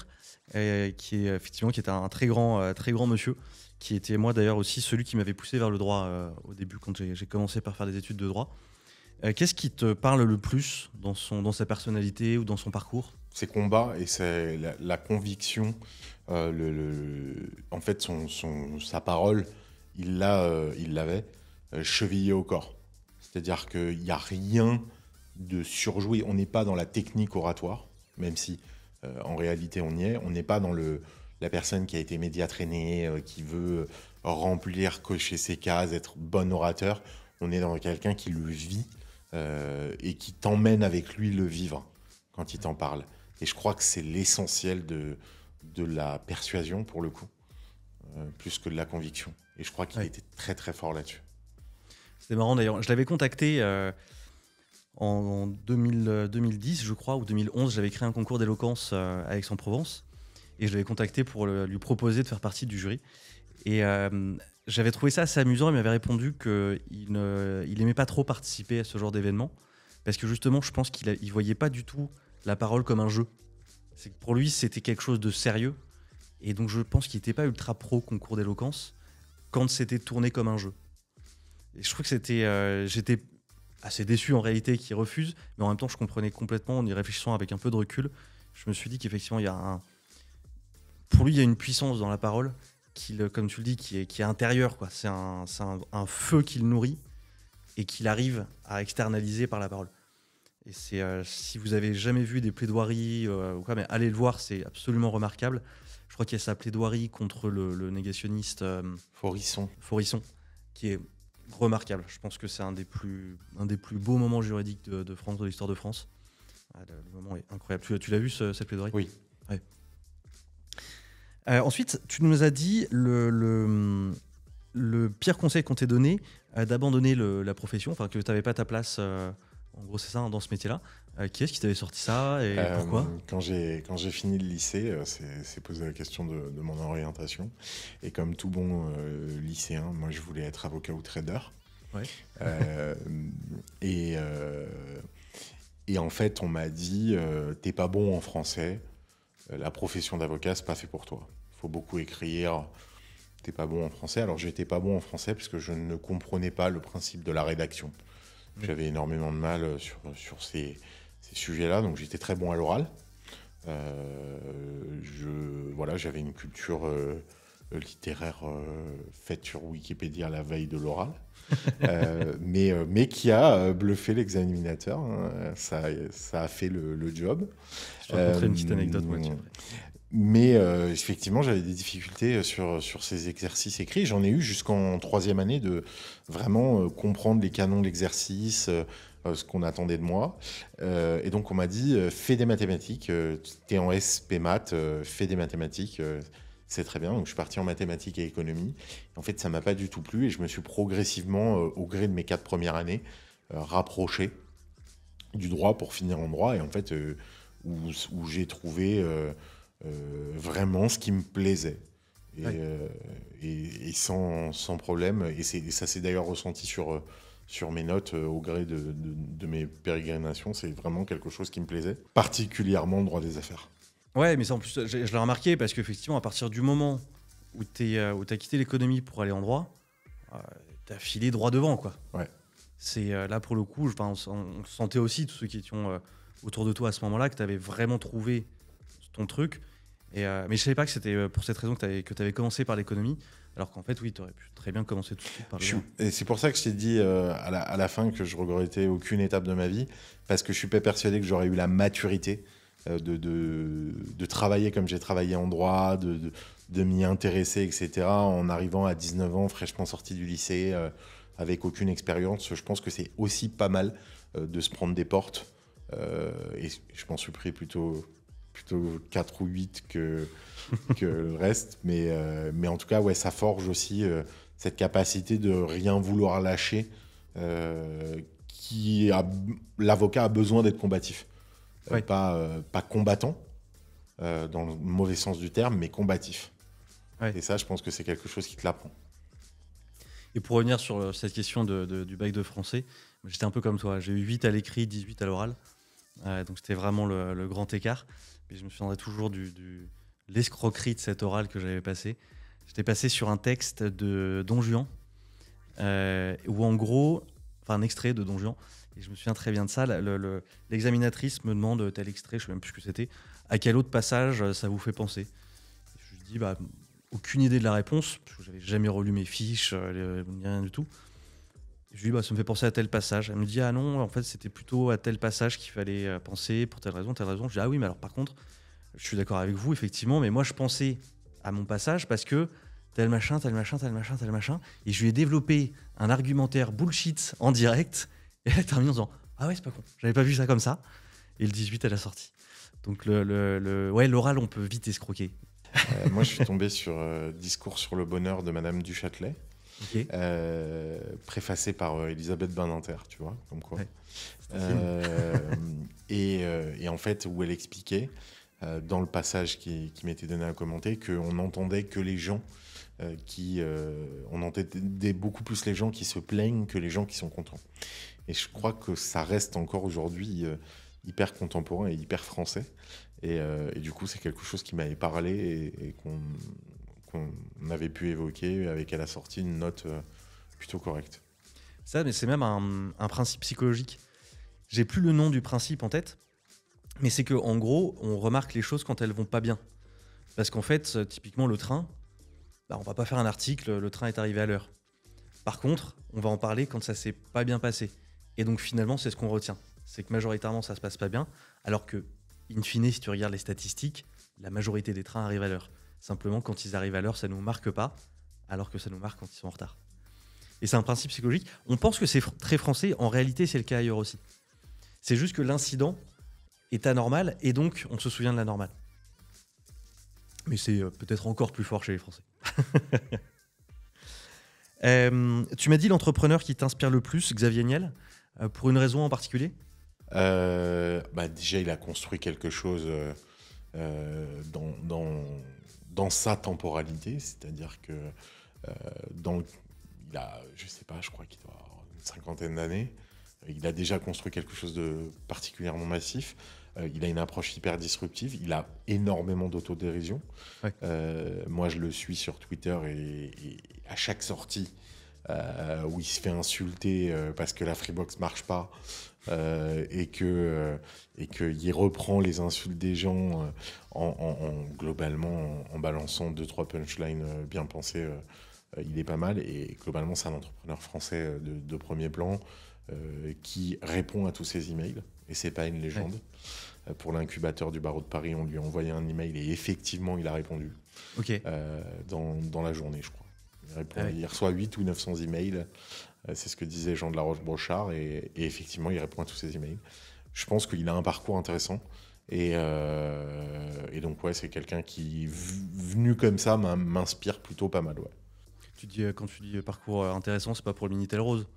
qui est un très grand monsieur, qui était moi d'ailleurs aussi celui qui m'avait poussé vers le droit au début, quand j'ai commencé par faire des études de droit. Qu'est-ce qui te parle le plus dans sa personnalité ou dans son parcours? Ses combats et la conviction, en fait, sa parole, il l'avait chevillée au corps. C'est-à-dire qu'il n'y a rien de surjoué. On n'est pas dans la technique oratoire, même si en réalité on y est. On n'est pas dans la personne qui a été média traînée, qui veut remplir, cocher ses cases, être bon orateur. On est dans quelqu'un qui le vit et qui t'emmène avec lui le vivre quand il t'en parle. Et je crois que c'est l'essentiel de la persuasion, pour le coup, plus que de la conviction. Et je crois qu'il était très très fort là-dessus. C'était marrant d'ailleurs. Je l'avais contacté en 2010, je crois, ou 2011. J'avais créé un concours d'éloquence à Aix-en-Provence. Et je l'avais contacté pour lui proposer de faire partie du jury. Et j'avais trouvé ça assez amusant. Il m'avait répondu qu'il n'aimait pas trop participer à ce genre d'événement. Parce que justement, je pense qu'il ne voyait pas du tout la parole comme un jeu. C'est que pour lui, c'était quelque chose de sérieux. Et donc, je pense qu'il n'était pas ultra pro concours d'éloquence quand c'était tourné comme un jeu. Et je trouve que j'étais assez déçu en réalité qu'il refuse. Mais en même temps, je comprenais complètement, en y réfléchissant avec un peu de recul. Je me suis dit qu'effectivement, pour lui, il y a une puissance dans la parole, comme tu le dis, qui est intérieure, quoi. C'est un feu qu'il nourrit et qu'il arrive à externaliser par la parole. Et si vous avez jamais vu des plaidoiries ou quoi, mais allez le voir, c'est absolument remarquable. Je crois qu'il y a sa plaidoirie contre le négationniste Forisson, qui est remarquable. Je pense que c'est un des plus beaux moments juridiques de France, de l'histoire de France. Le moment est incroyable. Tu l'as vu, cette plaidoirie? Oui. Ouais. Ensuite, tu nous as dit le pire conseil qu'on t'ait donné, d'abandonner la profession, enfin que tu n'avais pas ta place, en gros c'est ça, hein, dans ce métier-là. Qui est-ce qui t'avait sorti ça et pourquoi? Quand j'ai fini le lycée, c'est posé la question de mon orientation. Et comme tout bon lycéen, moi je voulais être avocat ou trader. Ouais. Et en fait, on m'a dit t'es pas bon en français, la profession d'avocat, c'est pas fait pour toi. Il faut beaucoup écrire, t'es pas bon en français. Alors j'étais pas bon en français parce que je ne comprenais pas le principe de la rédaction. J'avais énormément de mal sur ces sujets-là, donc j'étais très bon à l'oral. J'avais une culture littéraire faite sur Wikipédia la veille de l'oral, mais qui a bluffé l'examinateur. Hein. Ça a fait le job. Je te raconterai une petite anecdote. Mais effectivement, j'avais des difficultés sur ces exercices écrits. J'en ai eu jusqu'en 3e année de vraiment comprendre les canons de l'exercice, ce qu'on attendait de moi. Et donc, on m'a dit, fais des mathématiques. Tu es en SP maths, fais des mathématiques. C'est très bien. Donc, je suis parti en mathématiques et économie. En fait, ça ne m'a pas du tout plu et je me suis progressivement, au gré de mes 4 premières années, rapproché du droit pour finir en droit. Et en fait, où j'ai trouvé... vraiment ce qui me plaisait. et sans problème. Et ça s'est d'ailleurs ressenti sur mes notes au gré de mes pérégrinations. C'est vraiment quelque chose qui me plaisait, particulièrement le droit des affaires. Ouais, mais ça en plus, je l'ai remarqué parce qu'effectivement, à partir du moment où tu as quitté l'économie pour aller en droit, tu as filé droit devant, quoi. Ouais. C'est là pour le coup, on sentait aussi, tous ceux qui étaient autour de toi à ce moment-là, que tu avais vraiment trouvé ton truc. Mais je savais pas que c'était pour cette raison que tu avais commencé par l'économie, alors qu'en fait, oui, tu aurais pu très bien commencer tout de suite par le droit. Et c'est pour ça que je t'ai dit à la fin que je regrettais aucune étape de ma vie, parce que je suis pas persuadé que j'aurais eu la maturité de travailler comme j'ai travaillé en droit, de m'y intéresser, etc. En arrivant à 19 ans, fraîchement sorti du lycée, avec aucune expérience. Je pense que c'est aussi pas mal de se prendre des portes. Et je m'en suis pris plutôt 4 ou 8 que le reste. Mais en tout cas, ouais, ça forge aussi cette capacité de rien vouloir lâcher. L'avocat a besoin d'être combatif. Ouais. Pas combattant, dans le mauvais sens du terme, mais combatif. Ouais. Et ça, je pense que c'est quelque chose qui te l'apprend. Et pour revenir sur cette question du bac de français, j'étais un peu comme toi. J'ai eu 8 à l'écrit, 18 à l'oral. Donc c'était vraiment le grand écart. Mais je me souviendrai toujours de l'escroquerie de cet oral que j'avais passé. J'étais passé sur un texte de Don Juan, où en gros, un extrait de Don Juan, et je me souviens très bien de ça, l'examinatrice me demande tel extrait, je ne sais même plus ce que c'était, à quel autre passage ça vous fait penser. Et je lui dis, aucune idée de la réponse, parce que j'avais jamais relu mes fiches, ni rien du tout. Et je lui dis, ça me fait penser à tel passage. Elle me dit, ah non, en fait, c'était plutôt à tel passage qu'il fallait penser, pour telle raison, telle raison. Je dis, ah oui, mais alors par contre, je suis d'accord avec vous, effectivement, mais moi, je pensais à mon passage parce que tel machin, tel machin, tel machin, tel machin. Et je lui ai développé un argumentaire bullshit en direct. Et elle a terminé en disant, ah ouais, c'est pas con, j'avais pas vu ça comme ça. Et le 18, elle a sorti. Donc l'oral, on peut vite escroquer. Moi, je suis tombé sur Discours sur le bonheur de Madame du Châtelet, Okay. préfacé par Elisabeth Badinter, tu vois, comme quoi. Ouais. Et en fait, où elle expliquait, dans le passage qui m'était donné à commenter, qu'on n'entendait que les gens on entendait beaucoup plus les gens qui se plaignent que les gens qui sont contents. Et je crois que ça reste encore aujourd'hui hyper contemporain et hyper français. Et du coup, c'est quelque chose qui m'avait parlé et qu'on avait pu évoquer, avec à la sortie une note plutôt correcte. Ça, mais c'est même un principe psychologique. J'ai plus le nom du principe en tête, mais c'est qu'en gros, on remarque les choses quand elles vont pas bien. Parce qu'en fait, typiquement, le train, on va pas faire un article, le train est arrivé à l'heure. Par contre, on va en parler quand ça s'est pas bien passé. Et donc finalement, c'est ce qu'on retient. C'est que majoritairement, ça se passe pas bien, alors que, in fine, si tu regardes les statistiques, la majorité des trains arrivent à l'heure. Simplement, quand ils arrivent à l'heure, ça nous marque pas, alors que ça nous marque quand ils sont en retard. Et c'est un principe psychologique. On pense que c'est très français, en réalité, c'est le cas ailleurs aussi. C'est juste que l'incident est anormal, et donc on se souvient de l'anormal. Mais c'est peut-être encore plus fort chez les Français. Tu m'as dit l'entrepreneur qui t'inspire le plus, Xavier Niel, pour une raison en particulier ? Déjà, il a construit quelque chose dans sa temporalité, c'est-à-dire que il a, je sais pas, je crois qu'il doit avoir une cinquantaine d'années. Il a déjà construit quelque chose de particulièrement massif. Il a une approche hyper disruptive. Il a énormément d'autodérision. Ouais. Moi, je le suis sur Twitter et à chaque sortie où il se fait insulter parce que la Freebox marche pas et qu'il reprend les insultes des gens globalement en balançant 2-3 punchlines bien pensées. Il est pas mal et globalement, c'est un entrepreneur français de premier plan qui répond à tous ses emails. Et c'est pas une légende. Ouais. Pour l'incubateur du barreau de Paris, on lui a envoyé un email et effectivement, il a répondu. Okay. Dans la journée, je crois. Il reçoit 8 ou 900 emails. C'est ce que disait Jean de la Roche-Brochard. Et effectivement, il répond à tous ces emails. Je pense qu'il a un parcours intéressant. Et donc, ouais, c'est quelqu'un qui, venu comme ça, m'inspire plutôt pas mal. Ouais. Quand tu dis parcours intéressant, c'est pas pour le Minitel Rose ?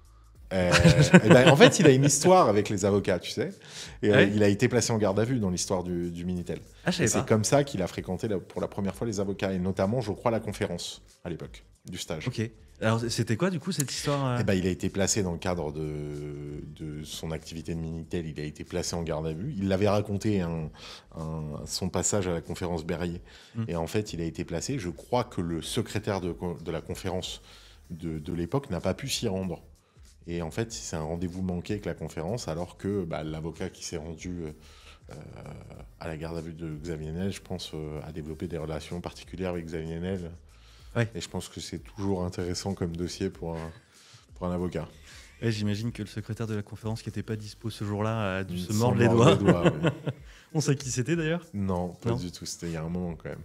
Et ben, en fait, il a une histoire avec les avocats, tu sais. Et Ouais. il a été placé en garde à vue dans l'histoire du Minitel. Ah, je Et savais c'est pas. comme ça qu'il a fréquenté pour la première fois les avocats, et notamment, je crois, la conférence à l'époque du stage. Ok. Alors, c'était quoi, du coup, cette histoire Eh ben, il a été placé dans le cadre de son activité de Minitel, il a été placé en garde à vue. Il l'avait raconté son passage à la conférence Berrier. Et en fait, il a été placé. Je crois que le secrétaire de la conférence de l'époque n'a pas pu s'y rendre. Et en fait, c'est un rendez-vous manqué avec la conférence, alors que l'avocat qui s'est rendu à la garde à vue de Xavier Niel, je pense, a développé des relations particulières avec Xavier Niel. Ouais. Et je pense que c'est toujours intéressant comme dossier pour un avocat. Ouais, j'imagine que le secrétaire de la conférence qui n'était pas dispo ce jour-là a dû se Sans mordre les doigts. oui. On sait qui c'était d'ailleurs. Non, pas Non. du tout. C'était il y a un moment quand même.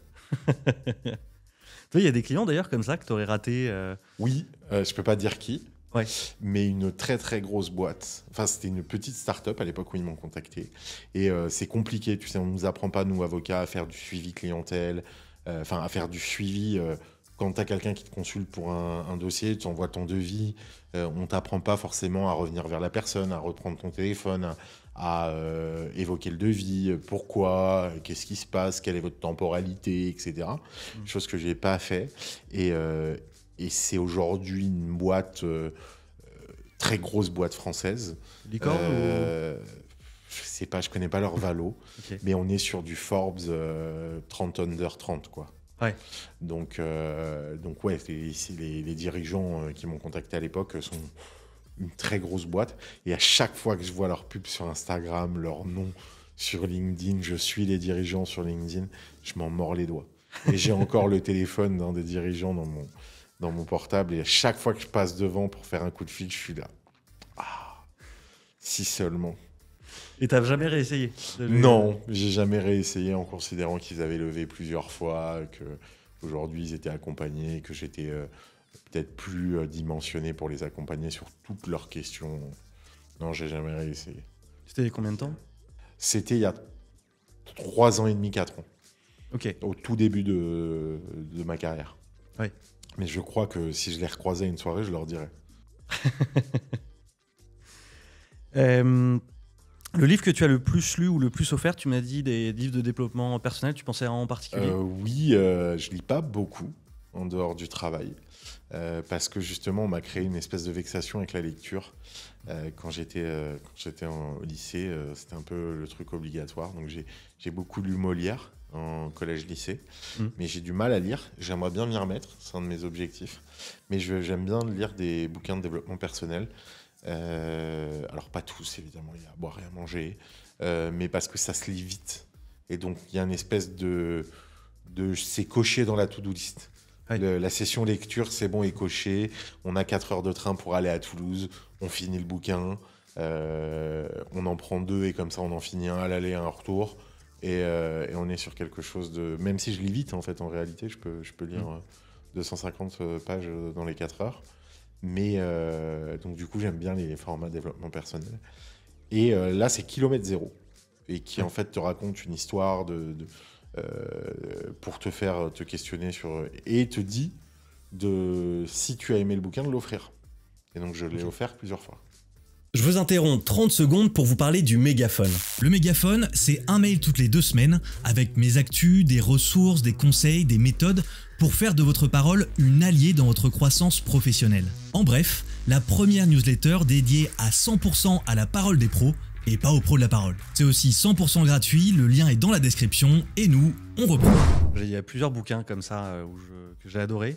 Toi, il y a des clients d'ailleurs comme ça que tu aurais raté. Oui, je peux pas dire qui, Ouais. mais une très très grosse boîte. Enfin, c'était une petite start-up à l'époque où ils m'ont contacté. Et c'est compliqué, tu sais, on nous apprend pas, nous, avocats, à faire du suivi clientèle, à faire du suivi. Quand tu as quelqu'un qui te consulte pour un dossier, tu envoies ton devis, on t'apprend pas forcément à revenir vers la personne, à reprendre ton téléphone, à évoquer le devis, pourquoi, qu'est-ce qui se passe, quelle est votre temporalité, etc. Chose que j'ai pas fait. Et c'est aujourd'hui une boîte, très grosse boîte française. Licorne Je sais pas, je connais pas leur valo, Ok. mais on est sur du Forbes 30 under 30, quoi. Ouais. Donc ouais, les dirigeants qui m'ont contacté à l'époque sont une très grosse boîte. Et à chaque fois que je vois leur pub sur Instagram, leur nom sur LinkedIn, je suis les dirigeants sur LinkedIn, je m'en mords les doigts. Et j'ai encore le téléphone d'un des dirigeants dans mon portable. Et à chaque fois que je passe devant pour faire un coup de fil, je suis là. Ah, si seulement. Et t'as jamais réessayé Non, j'ai jamais réessayé en considérant qu'ils avaient levé plusieurs fois, que aujourd'hui ils étaient accompagnés, que j'étais peut-être plus dimensionné pour les accompagner sur toutes leurs questions. Non, j'ai jamais réessayé. C'était il y a combien de temps? C'était il y a 3 ans et demi, 4 ans, Ok. au tout début de ma carrière. Ouais. Mais je crois que si je les recroisais une soirée, je leur dirais. Le livre que tu as le plus lu ou le plus offert, tu m'as dit des livres de développement personnel, tu pensais à un en particulier? Oui, je lis pas beaucoup en dehors du travail. Parce que justement, on m'a créé une espèce de vexation avec la lecture. Quand j'étais au lycée, c'était un peu le truc obligatoire. Donc j'ai beaucoup lu Molière en collège-lycée, mais j'ai du mal à lire. J'aimerais bien m'y remettre, c'est un de mes objectifs. Mais j'aime bien lire des bouquins de développement personnel. Alors pas tous, évidemment, il y a à boire et à manger, mais parce que ça se lit vite. Et donc il y a une espèce de c'est coché dans la to-do list. Ouais. La session lecture, c'est bon, est coché. On a 4 heures de train pour aller à Toulouse. On finit le bouquin. On en prend 2 et comme ça, on en finit un à l'aller et un au retour. Et on est sur quelque chose de... Même si je lis vite, en fait, en réalité, je peux lire 250 pages dans les 4 heures. Mais donc, du coup, j'aime bien les formats de développement personnel. Et là, c'est Kilomètre Zéro. Et qui, en fait, te raconte une histoire pour te faire te questionner sur... Et te dit, si tu as aimé le bouquin, de l'offrir. Et donc, je l'ai offert plusieurs fois. Je vous interromps 30 secondes pour vous parler du mégaphone. Le mégaphone, c'est un mail toutes les 2 semaines avec mes actus, des ressources, des conseils, des méthodes pour faire de votre parole une alliée dans votre croissance professionnelle. En bref, la première newsletter dédiée à 100% à la parole des pros et pas aux pros de la parole. C'est aussi 100% gratuit, le lien est dans la description et nous, on reprend. Il y a plusieurs bouquins comme ça que j'ai adoré.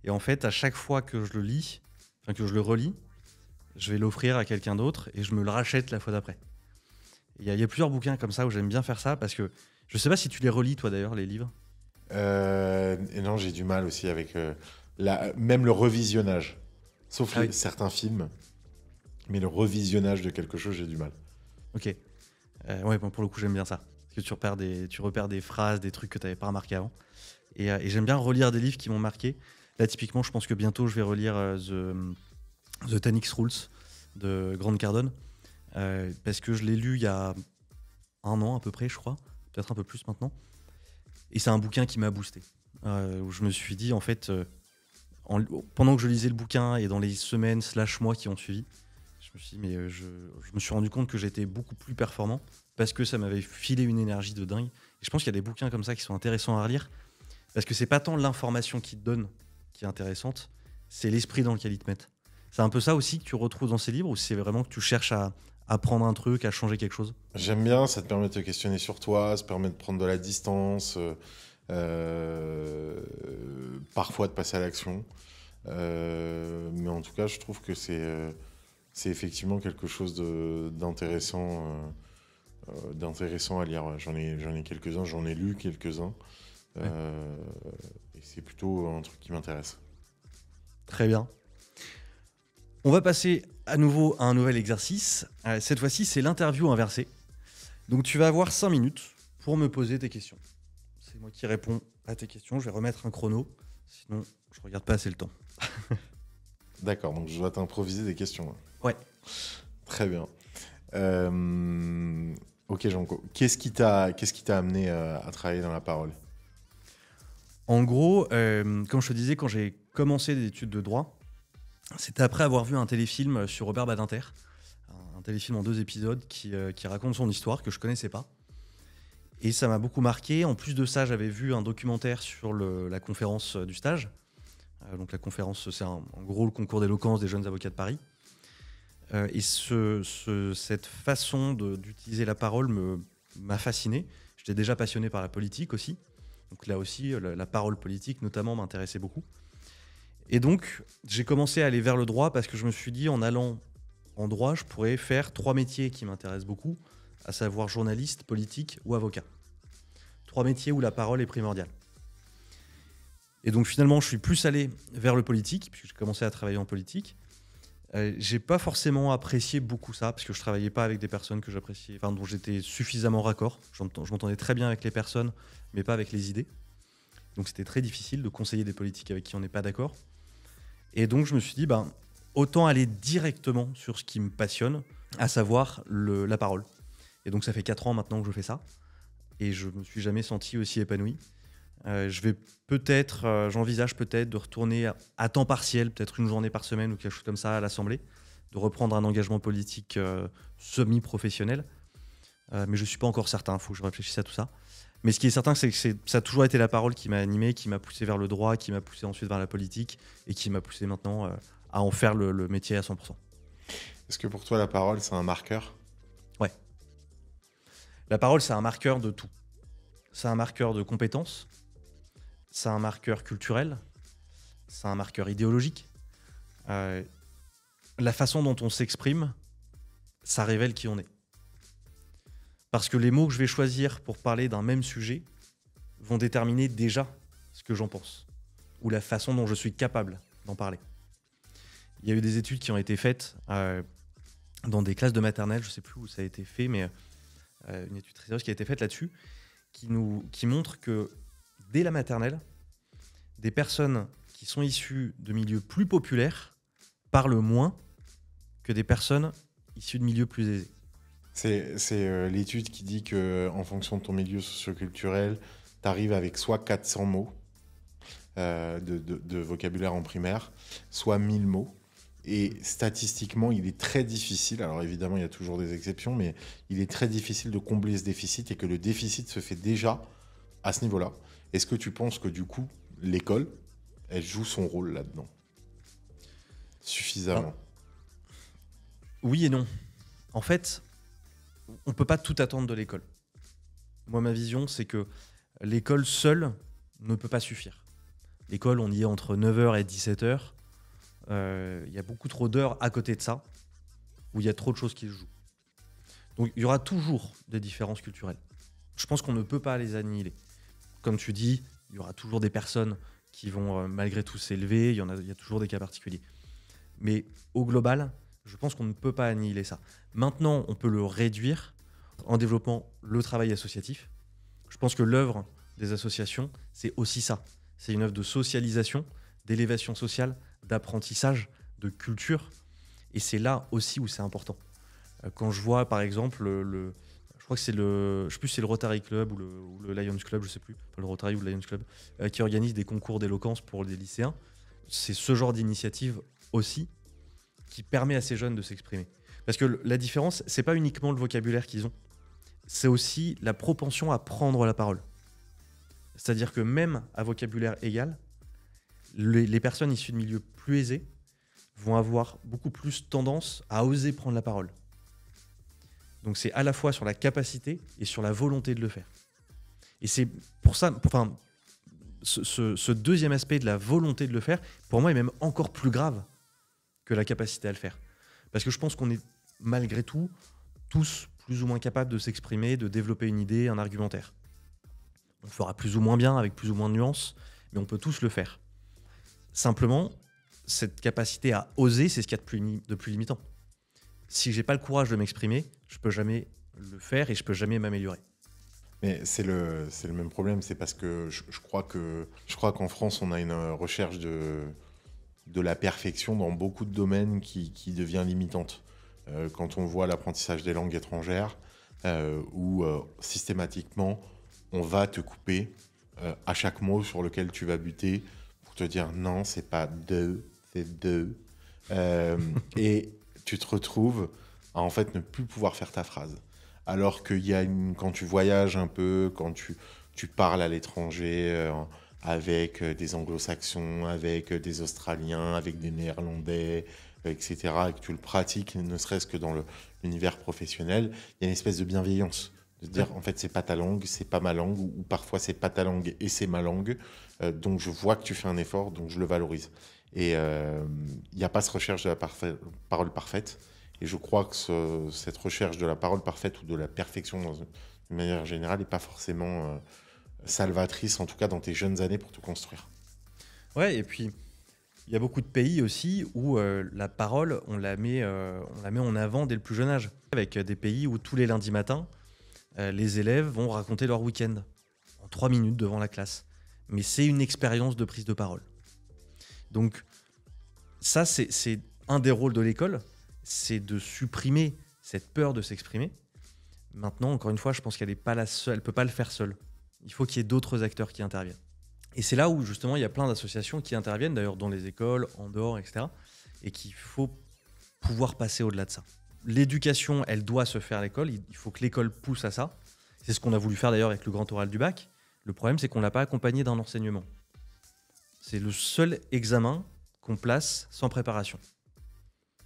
Et en fait, à chaque fois que je le lis, enfin que je le relis, je vais l'offrir à quelqu'un d'autre et je me le rachète la fois d'après. Il y a plusieurs bouquins comme ça où j'aime bien faire ça parce que je sais pas si tu les relis toi d'ailleurs, les livres. Et non, j'ai du mal aussi avec même le revisionnage. Sauf Ah oui. certains films. Mais le revisionnage de quelque chose, j'ai du mal. Ok. Ouais, bon, pour le coup, j'aime bien ça. Parce que tu repères des phrases, des trucs que tu n'avais pas remarqué avant. Et j'aime bien relire des livres qui m'ont marqué. Là, typiquement, je pense que bientôt, je vais relire The 10X Rules de Grant Cardone. Parce que je l'ai lu il y a 1 an à peu près, je crois. Peut-être un peu plus maintenant. Et c'est un bouquin qui m'a boosté. Où je me suis dit, en fait, pendant que je lisais le bouquin et dans les semaines /mois qui ont suivi, Je me suis dit, mais je me suis rendu compte que j'étais beaucoup plus performant parce que ça m'avait filé une énergie de dingue. Et je pense qu'il y a des bouquins comme ça qui sont intéressants à relire parce que c'est pas tant l'information qu'ils te donnent qui est intéressante, c'est l'esprit dans lequel ils te mettent. C'est un peu ça aussi que tu retrouves dans ces livres ou c'est vraiment que tu cherches à apprendre un truc, à changer quelque chose? J'aime bien, ça te permet de te questionner sur toi, ça te permet de prendre de la distance, parfois de passer à l'action. Mais en tout cas, je trouve que c'est effectivement quelque chose d'intéressant à lire. J'en ai quelques-uns, j'en ai lu quelques-uns. Ouais. Et c'est plutôt un truc qui m'intéresse. Très bien. On va passer à nouveau à un nouvel exercice. Cette fois-ci, c'est l'interview inversée. Donc tu vas avoir 5 minutes pour me poser tes questions. C'est moi qui réponds à tes questions. Je vais remettre un chrono. Sinon, je regarde pas assez le temps. D'accord, donc je dois t'improviser des questions. Là. Ouais. Très bien. Ok, Janko. Qu'est-ce qui t'a amené à travailler dans la parole? En gros, comme je te disais, quand j'ai commencé des études de droit, c'était après avoir vu un téléfilm sur Robert Badinter, un téléfilm en 2 épisodes qui raconte son histoire que je connaissais pas. Et ça m'a beaucoup marqué. En plus de ça, j'avais vu un documentaire sur la conférence du stage. Donc la conférence, c'est en gros le concours d'éloquence des jeunes avocats de Paris. Et cette façon d'utiliser la parole m'a fasciné. J'étais déjà passionné par la politique aussi. Donc là aussi, la parole politique notamment m'intéressait beaucoup. Et donc, j'ai commencé à aller vers le droit parce que je me suis dit, en allant en droit, je pourrais faire 3 métiers qui m'intéressent beaucoup, à savoir journaliste, politique ou avocat. 3 métiers où la parole est primordiale. Et donc finalement, je suis plus allé vers le politique, puisque j'ai commencé à travailler en politique. J'ai pas forcément apprécié beaucoup ça, parce que je travaillais pas avec des personnes que j'appréciais, enfin dont j'étais suffisamment raccord. Je m'entendais très bien avec les personnes, mais pas avec les idées. Donc c'était très difficile de conseiller des politiques avec qui on n'est pas d'accord. Et donc je me suis dit, autant aller directement sur ce qui me passionne, à savoir la parole. Et donc ça fait 4 ans maintenant que je fais ça, et je me suis jamais senti aussi épanoui. J'envisage peut-être de retourner à temps partiel, peut-être une journée par semaine ou quelque chose comme ça à l'Assemblée, de reprendre un engagement politique semi-professionnel. Mais je ne suis pas encore certain, il faut que je réfléchisse à tout ça. Mais ce qui est certain, c'est que ça a toujours été la parole qui m'a animé, qui m'a poussé vers le droit, qui m'a poussé ensuite vers la politique et qui m'a poussé maintenant à en faire le métier à 100%. Est-ce que pour toi, la parole, c'est un marqueur? Ouais. La parole, c'est un marqueur de tout. C'est un marqueur de compétences. C'est un marqueur culturel, c'est un marqueur idéologique. La façon dont on s'exprime, ça révèle qui on est. Parce que les mots que je vais choisir pour parler d'un même sujet vont déterminer déjà ce que j'en pense, ou la façon dont je suis capable d'en parler. Il y a eu des études qui ont été faites dans des classes de maternelle, je ne sais plus où ça a été fait, mais une étude très sérieuse qui a été faite là-dessus, qui montre que dès la maternelle, des personnes qui sont issues de milieux plus populaires parlent moins que des personnes issues de milieux plus aisés. C'est l'étude qui dit qu'en fonction de ton milieu socioculturel, tu arrives avec soit 400 mots de vocabulaire en primaire, soit 1000 mots. Et statistiquement, il est très difficile, alors évidemment il y a toujours des exceptions, mais il est très difficile de combler ce déficit et que le déficit se fait déjà à ce niveau-là. Est-ce que tu penses que du coup, l'école, elle joue son rôle là-dedans suffisamment? Oui et non. En fait, on ne peut pas tout attendre de l'école. Moi, ma vision, c'est que l'école seule ne peut pas suffire. L'école, on y est entre 9h et 17h. Il y a beaucoup trop d'heures à côté de ça, où il y a trop de choses qui se jouent. Donc il y aura toujours des différences culturelles. Je pense qu'on ne peut pas les annihiler. Comme tu dis, il y aura toujours des personnes qui vont malgré tout s'élever, il y a toujours des cas particuliers. Mais au global, je pense qu'on ne peut pas annihiler ça. Maintenant, on peut le réduire en développant le travail associatif. Je pense que l'œuvre des associations, c'est aussi ça. C'est une œuvre de socialisation, d'élévation sociale, d'apprentissage, de culture. Et c'est là aussi où c'est important. Quand je vois, par exemple, je crois que c'est je sais plus si c'est le Rotary Club ou le Lions Club, je sais plus, le Rotary ou le Lions Club, qui organise des concours d'éloquence pour les lycéens. C'est ce genre d'initiative aussi qui permet à ces jeunes de s'exprimer. Parce que la différence, c'est pas uniquement le vocabulaire qu'ils ont, c'est aussi la propension à prendre la parole. C'est-à-dire que même à vocabulaire égal, les personnes issues de milieux plus aisés vont avoir beaucoup plus tendance à oser prendre la parole. Donc c'est à la fois sur la capacité et sur la volonté de le faire. Et c'est pour ça, enfin, ce deuxième aspect de la volonté de le faire, pour moi, est même encore plus grave que la capacité à le faire. Parce que je pense qu'on est, malgré tout, tous plus ou moins capables de s'exprimer, de développer une idée, un argumentaire. On le fera plus ou moins bien, avec plus ou moins de nuances, mais on peut tous le faire. Simplement, cette capacité à oser, c'est ce qu'il y a de plus limitant. Si j'ai pas le courage de m'exprimer, je peux jamais le faire et je peux jamais m'améliorer. Mais c'est le même problème, c'est parce que je crois qu'en France, on a une recherche de la perfection dans beaucoup de domaines qui devient limitante. Quand on voit l'apprentissage des langues étrangères, où systématiquement, on va te couper à chaque mot sur lequel tu vas buter pour te dire non, c'est pas de, c'est de. Et tu te retrouves à en fait ne plus pouvoir faire ta phrase. Alors qu'il y a quand tu voyages un peu, quand tu parles à l'étranger avec des anglo-saxons, avec des australiens, avec des néerlandais, etc., et que tu le pratiques, ne serait-ce que dans l'univers professionnel, il y a une espèce de bienveillance. De se dire, en fait, c'est pas ta langue, c'est pas ma langue, ou parfois c'est pas ta langue et c'est ma langue, donc je vois que tu fais un effort, donc je le valorise. Et il n'y a pas cette recherche de la parole parfaite. Et je crois que cette recherche de la parole parfaite ou de la perfection d'une manière générale n'est pas forcément salvatrice, en tout cas dans tes jeunes années pour te construire. Ouais, et puis il y a beaucoup de pays aussi où la parole, on la met en avant dès le plus jeune âge. Avec des pays où tous les lundis matins, les élèves vont raconter leur week-end en 3 minutes devant la classe. Mais c'est une expérience de prise de parole. Donc ça, c'est un des rôles de l'école, c'est de supprimer cette peur de s'exprimer. Maintenant, encore une fois, je pense qu'elle n'est pas la seule, elle ne peut pas le faire seule. Il faut qu'il y ait d'autres acteurs qui interviennent. Et c'est là où, justement, il y a plein d'associations qui interviennent, d'ailleurs dans les écoles, en dehors, etc. Et qu'il faut pouvoir passer au-delà de ça. L'éducation, elle doit se faire à l'école. Il faut que l'école pousse à ça. C'est ce qu'on a voulu faire d'ailleurs avec le grand oral du bac. Le problème, c'est qu'on ne l'a pas accompagné d'un enseignement. C'est le seul examen qu'on place sans préparation.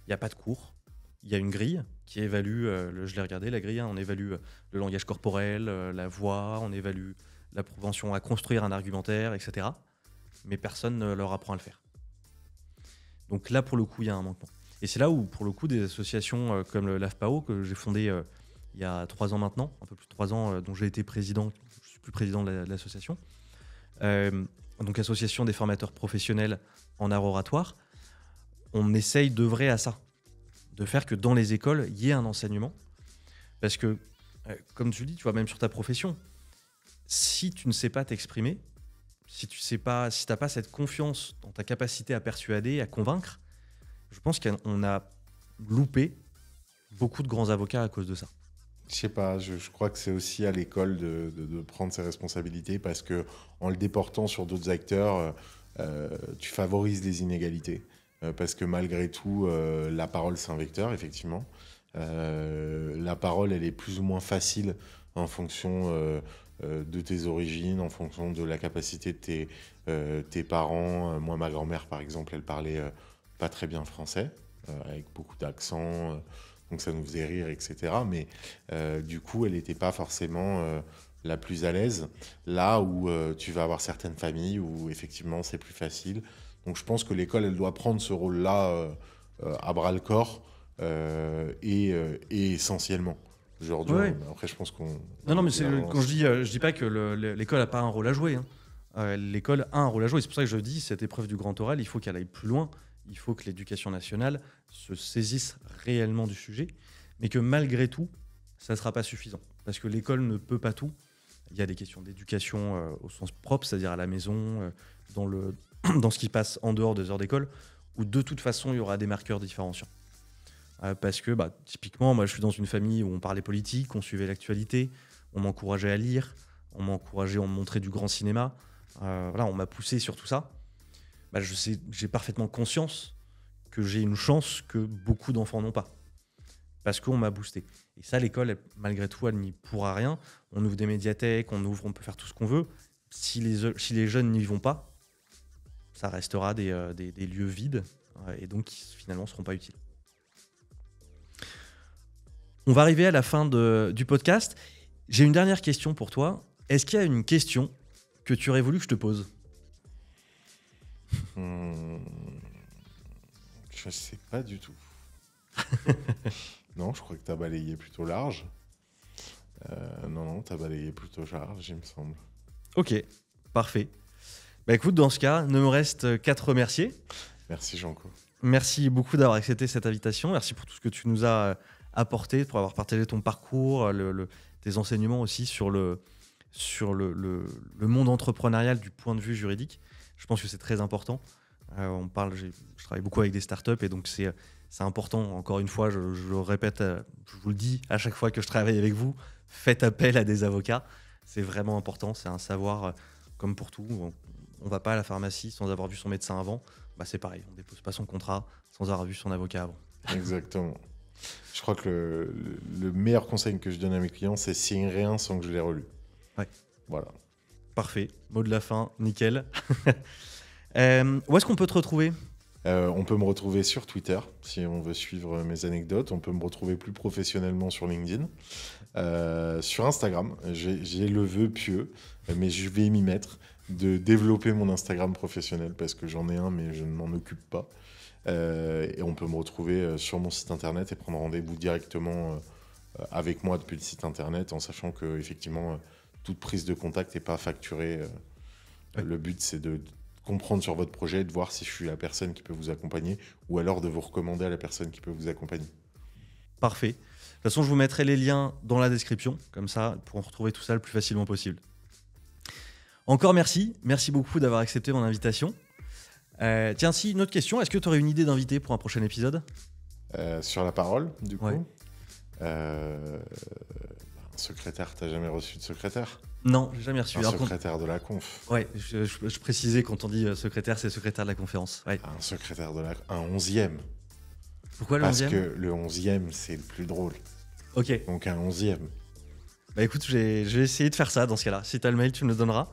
Il n'y a pas de cours. Il y a une grille qui évalue, je l'ai regardé, la grille, hein, on évalue le langage corporel, la voix, on évalue la propension à construire un argumentaire, etc. Mais personne ne leur apprend à le faire. Donc là, pour le coup, il y a un manquement. Et c'est là où, pour le coup, des associations comme le l'AFPAO, que j'ai fondé il y a 3 ans maintenant, un peu plus de 3 ans, dont j'ai été président, je ne suis plus président de l'association, donc association des formateurs professionnels en art oratoire, on essaye d'œuvrer à ça, de faire que dans les écoles, il y ait un enseignement. Parce que, comme tu le dis, tu vois, même sur ta profession, si tu ne sais pas t'exprimer, si tu n'as pas cette confiance dans ta capacité à persuader, à convaincre, je pense qu'on a loupé beaucoup de grands avocats à cause de ça. Je sais pas, je crois que c'est aussi à l'école de prendre ses responsabilités parce que en le déportant sur d'autres acteurs, tu favorises les inégalités. Parce que malgré tout, la parole, c'est un vecteur, effectivement. La parole, elle est plus ou moins facile en fonction de tes origines, en fonction de la capacité de tes parents. Moi, ma grand-mère, par exemple, elle parlait pas très bien français, avec beaucoup d'accent, donc ça nous faisait rire, etc. Mais du coup, elle n'était pas forcément la plus à l'aise. Là où tu vas avoir certaines familles où, effectivement, c'est plus facile. Donc je pense que l'école, elle doit prendre ce rôle-là à bras-le-corps et essentiellement. Aujourd'hui, Ouais. après, je pense qu'on... Non, mais quand je dis pas que l'école n'a pas un rôle à jouer. Hein. L'école a un rôle à jouer. C'est pour ça que je dis, cette épreuve du grand oral, il faut qu'elle aille plus loin. Il faut que l'éducation nationale se saisisse réellement du sujet. Mais que malgré tout, ça ne sera pas suffisant. Parce que l'école ne peut pas tout. Il y a des questions d'éducation au sens propre, c'est-à-dire à la maison, dans ce qui passe en dehors des heures d'école, où de toute façon, il y aura des marqueurs différenciants. Parce que, typiquement, moi, je suis dans une famille où on parlait politique, on suivait l'actualité, on m'encourageait à lire, on m'encourageait, on me montrait du grand cinéma. Voilà, on m'a poussé sur tout ça. J'ai parfaitement conscience que j'ai une chance que beaucoup d'enfants n'ont pas. parce qu'on m'a boosté. Et ça, l'école, malgré tout, elle n'y pourra rien. On ouvre des médiathèques, on peut faire tout ce qu'on veut. Si les jeunes n'y vont pas, ça restera des lieux vides et donc qui finalement ne seront pas utiles. On va arriver à la fin du podcast. J'ai une dernière question pour toi. Est-ce qu'il y a une question que tu aurais voulu que je te pose ? Je sais pas du tout. Non, je crois que tu as balayé plutôt large. Non, tu as balayé plutôt large, il me semble. Ok, parfait. Bah écoute, dans ce cas, ne me reste qu'à te remercier. Merci Jean-Co. Merci beaucoup d'avoir accepté cette invitation. Merci pour tout ce que tu nous as apporté, pour avoir partagé ton parcours, tes enseignements aussi sur le monde entrepreneurial du point de vue juridique. Je pense que c'est très important. Je travaille beaucoup avec des startups et donc c'est important. Encore une fois, je le répète, je vous le dis à chaque fois que je travaille avec vous, faites appel à des avocats. C'est vraiment important. C'est un savoir comme pour tout. On ne va pas à la pharmacie sans avoir vu son médecin avant. Bah, c'est pareil, on ne dépose pas son contrat sans avoir vu son avocat avant. Exactement. Je crois que le meilleur conseil que je donne à mes clients, c'est signe rien sans que je l'ai relu. Ouais. Voilà. Parfait. Mot de la fin, nickel. Où est-ce qu'on peut te retrouver ? On peut me retrouver sur Twitter, si on veut suivre mes anecdotes. On peut me retrouver plus professionnellement sur LinkedIn. Sur Instagram, j'ai le vœu pieux, mais je vais m'y mettre, de développer mon Instagram professionnel, parce que j'en ai un, mais je ne m'en occupe pas. Et on peut me retrouver sur mon site internet et prendre rendez-vous directement avec moi depuis le site internet, en sachant que effectivement toute prise de contact n'est pas facturée. Ouais. Le but, c'est de comprendre sur votre projet, de voir si je suis la personne qui peut vous accompagner, ou alors de vous recommander à la personne qui peut vous accompagner. Parfait. De toute façon, je vous mettrai les liens dans la description, comme ça, pour retrouver tout ça le plus facilement possible. Encore merci. Merci beaucoup d'avoir accepté mon invitation. Tiens, si, une autre question. Est-ce que tu aurais une idée d'invité pour un prochain épisode ? Sur la parole, du coup. Ouais. Un secrétaire, t'as jamais reçu de secrétaire ? Non, j'ai jamais reçu. Un secrétaire de la conf. Ouais, je précisais, quand on dit secrétaire, c'est secrétaire de la conférence. Ouais. Un secrétaire de un 11e. Pourquoi le 11e ? Parce que le 11e, c'est le plus drôle. Ok. Donc un 11e. Bah écoute, je vais essayer de faire ça dans ce cas-là. Si tu as le mail, tu me le donneras.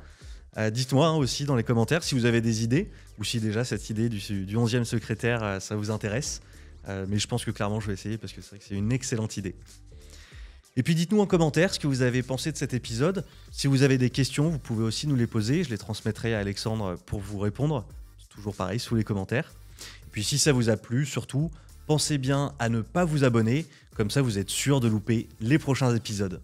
Dites-moi aussi dans les commentaires si vous avez des idées ou si déjà cette idée du 11e secrétaire, ça vous intéresse. Mais je pense que clairement, je vais essayer parce que c'est vrai que c'est une excellente idée. Et puis dites-nous en commentaire ce que vous avez pensé de cet épisode. Si vous avez des questions, vous pouvez aussi nous les poser. Je les transmettrai à Alexandre pour vous répondre. C'est toujours pareil, sous les commentaires. Et puis si ça vous a plu, surtout, pensez bien à ne pas vous abonner. Comme ça, vous êtes sûr de louper les prochains épisodes.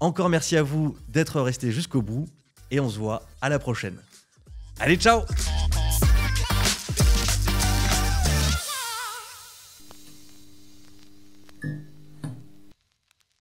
Encore merci à vous d'être restés jusqu'au bout. Et on se voit à la prochaine. Allez, ciao!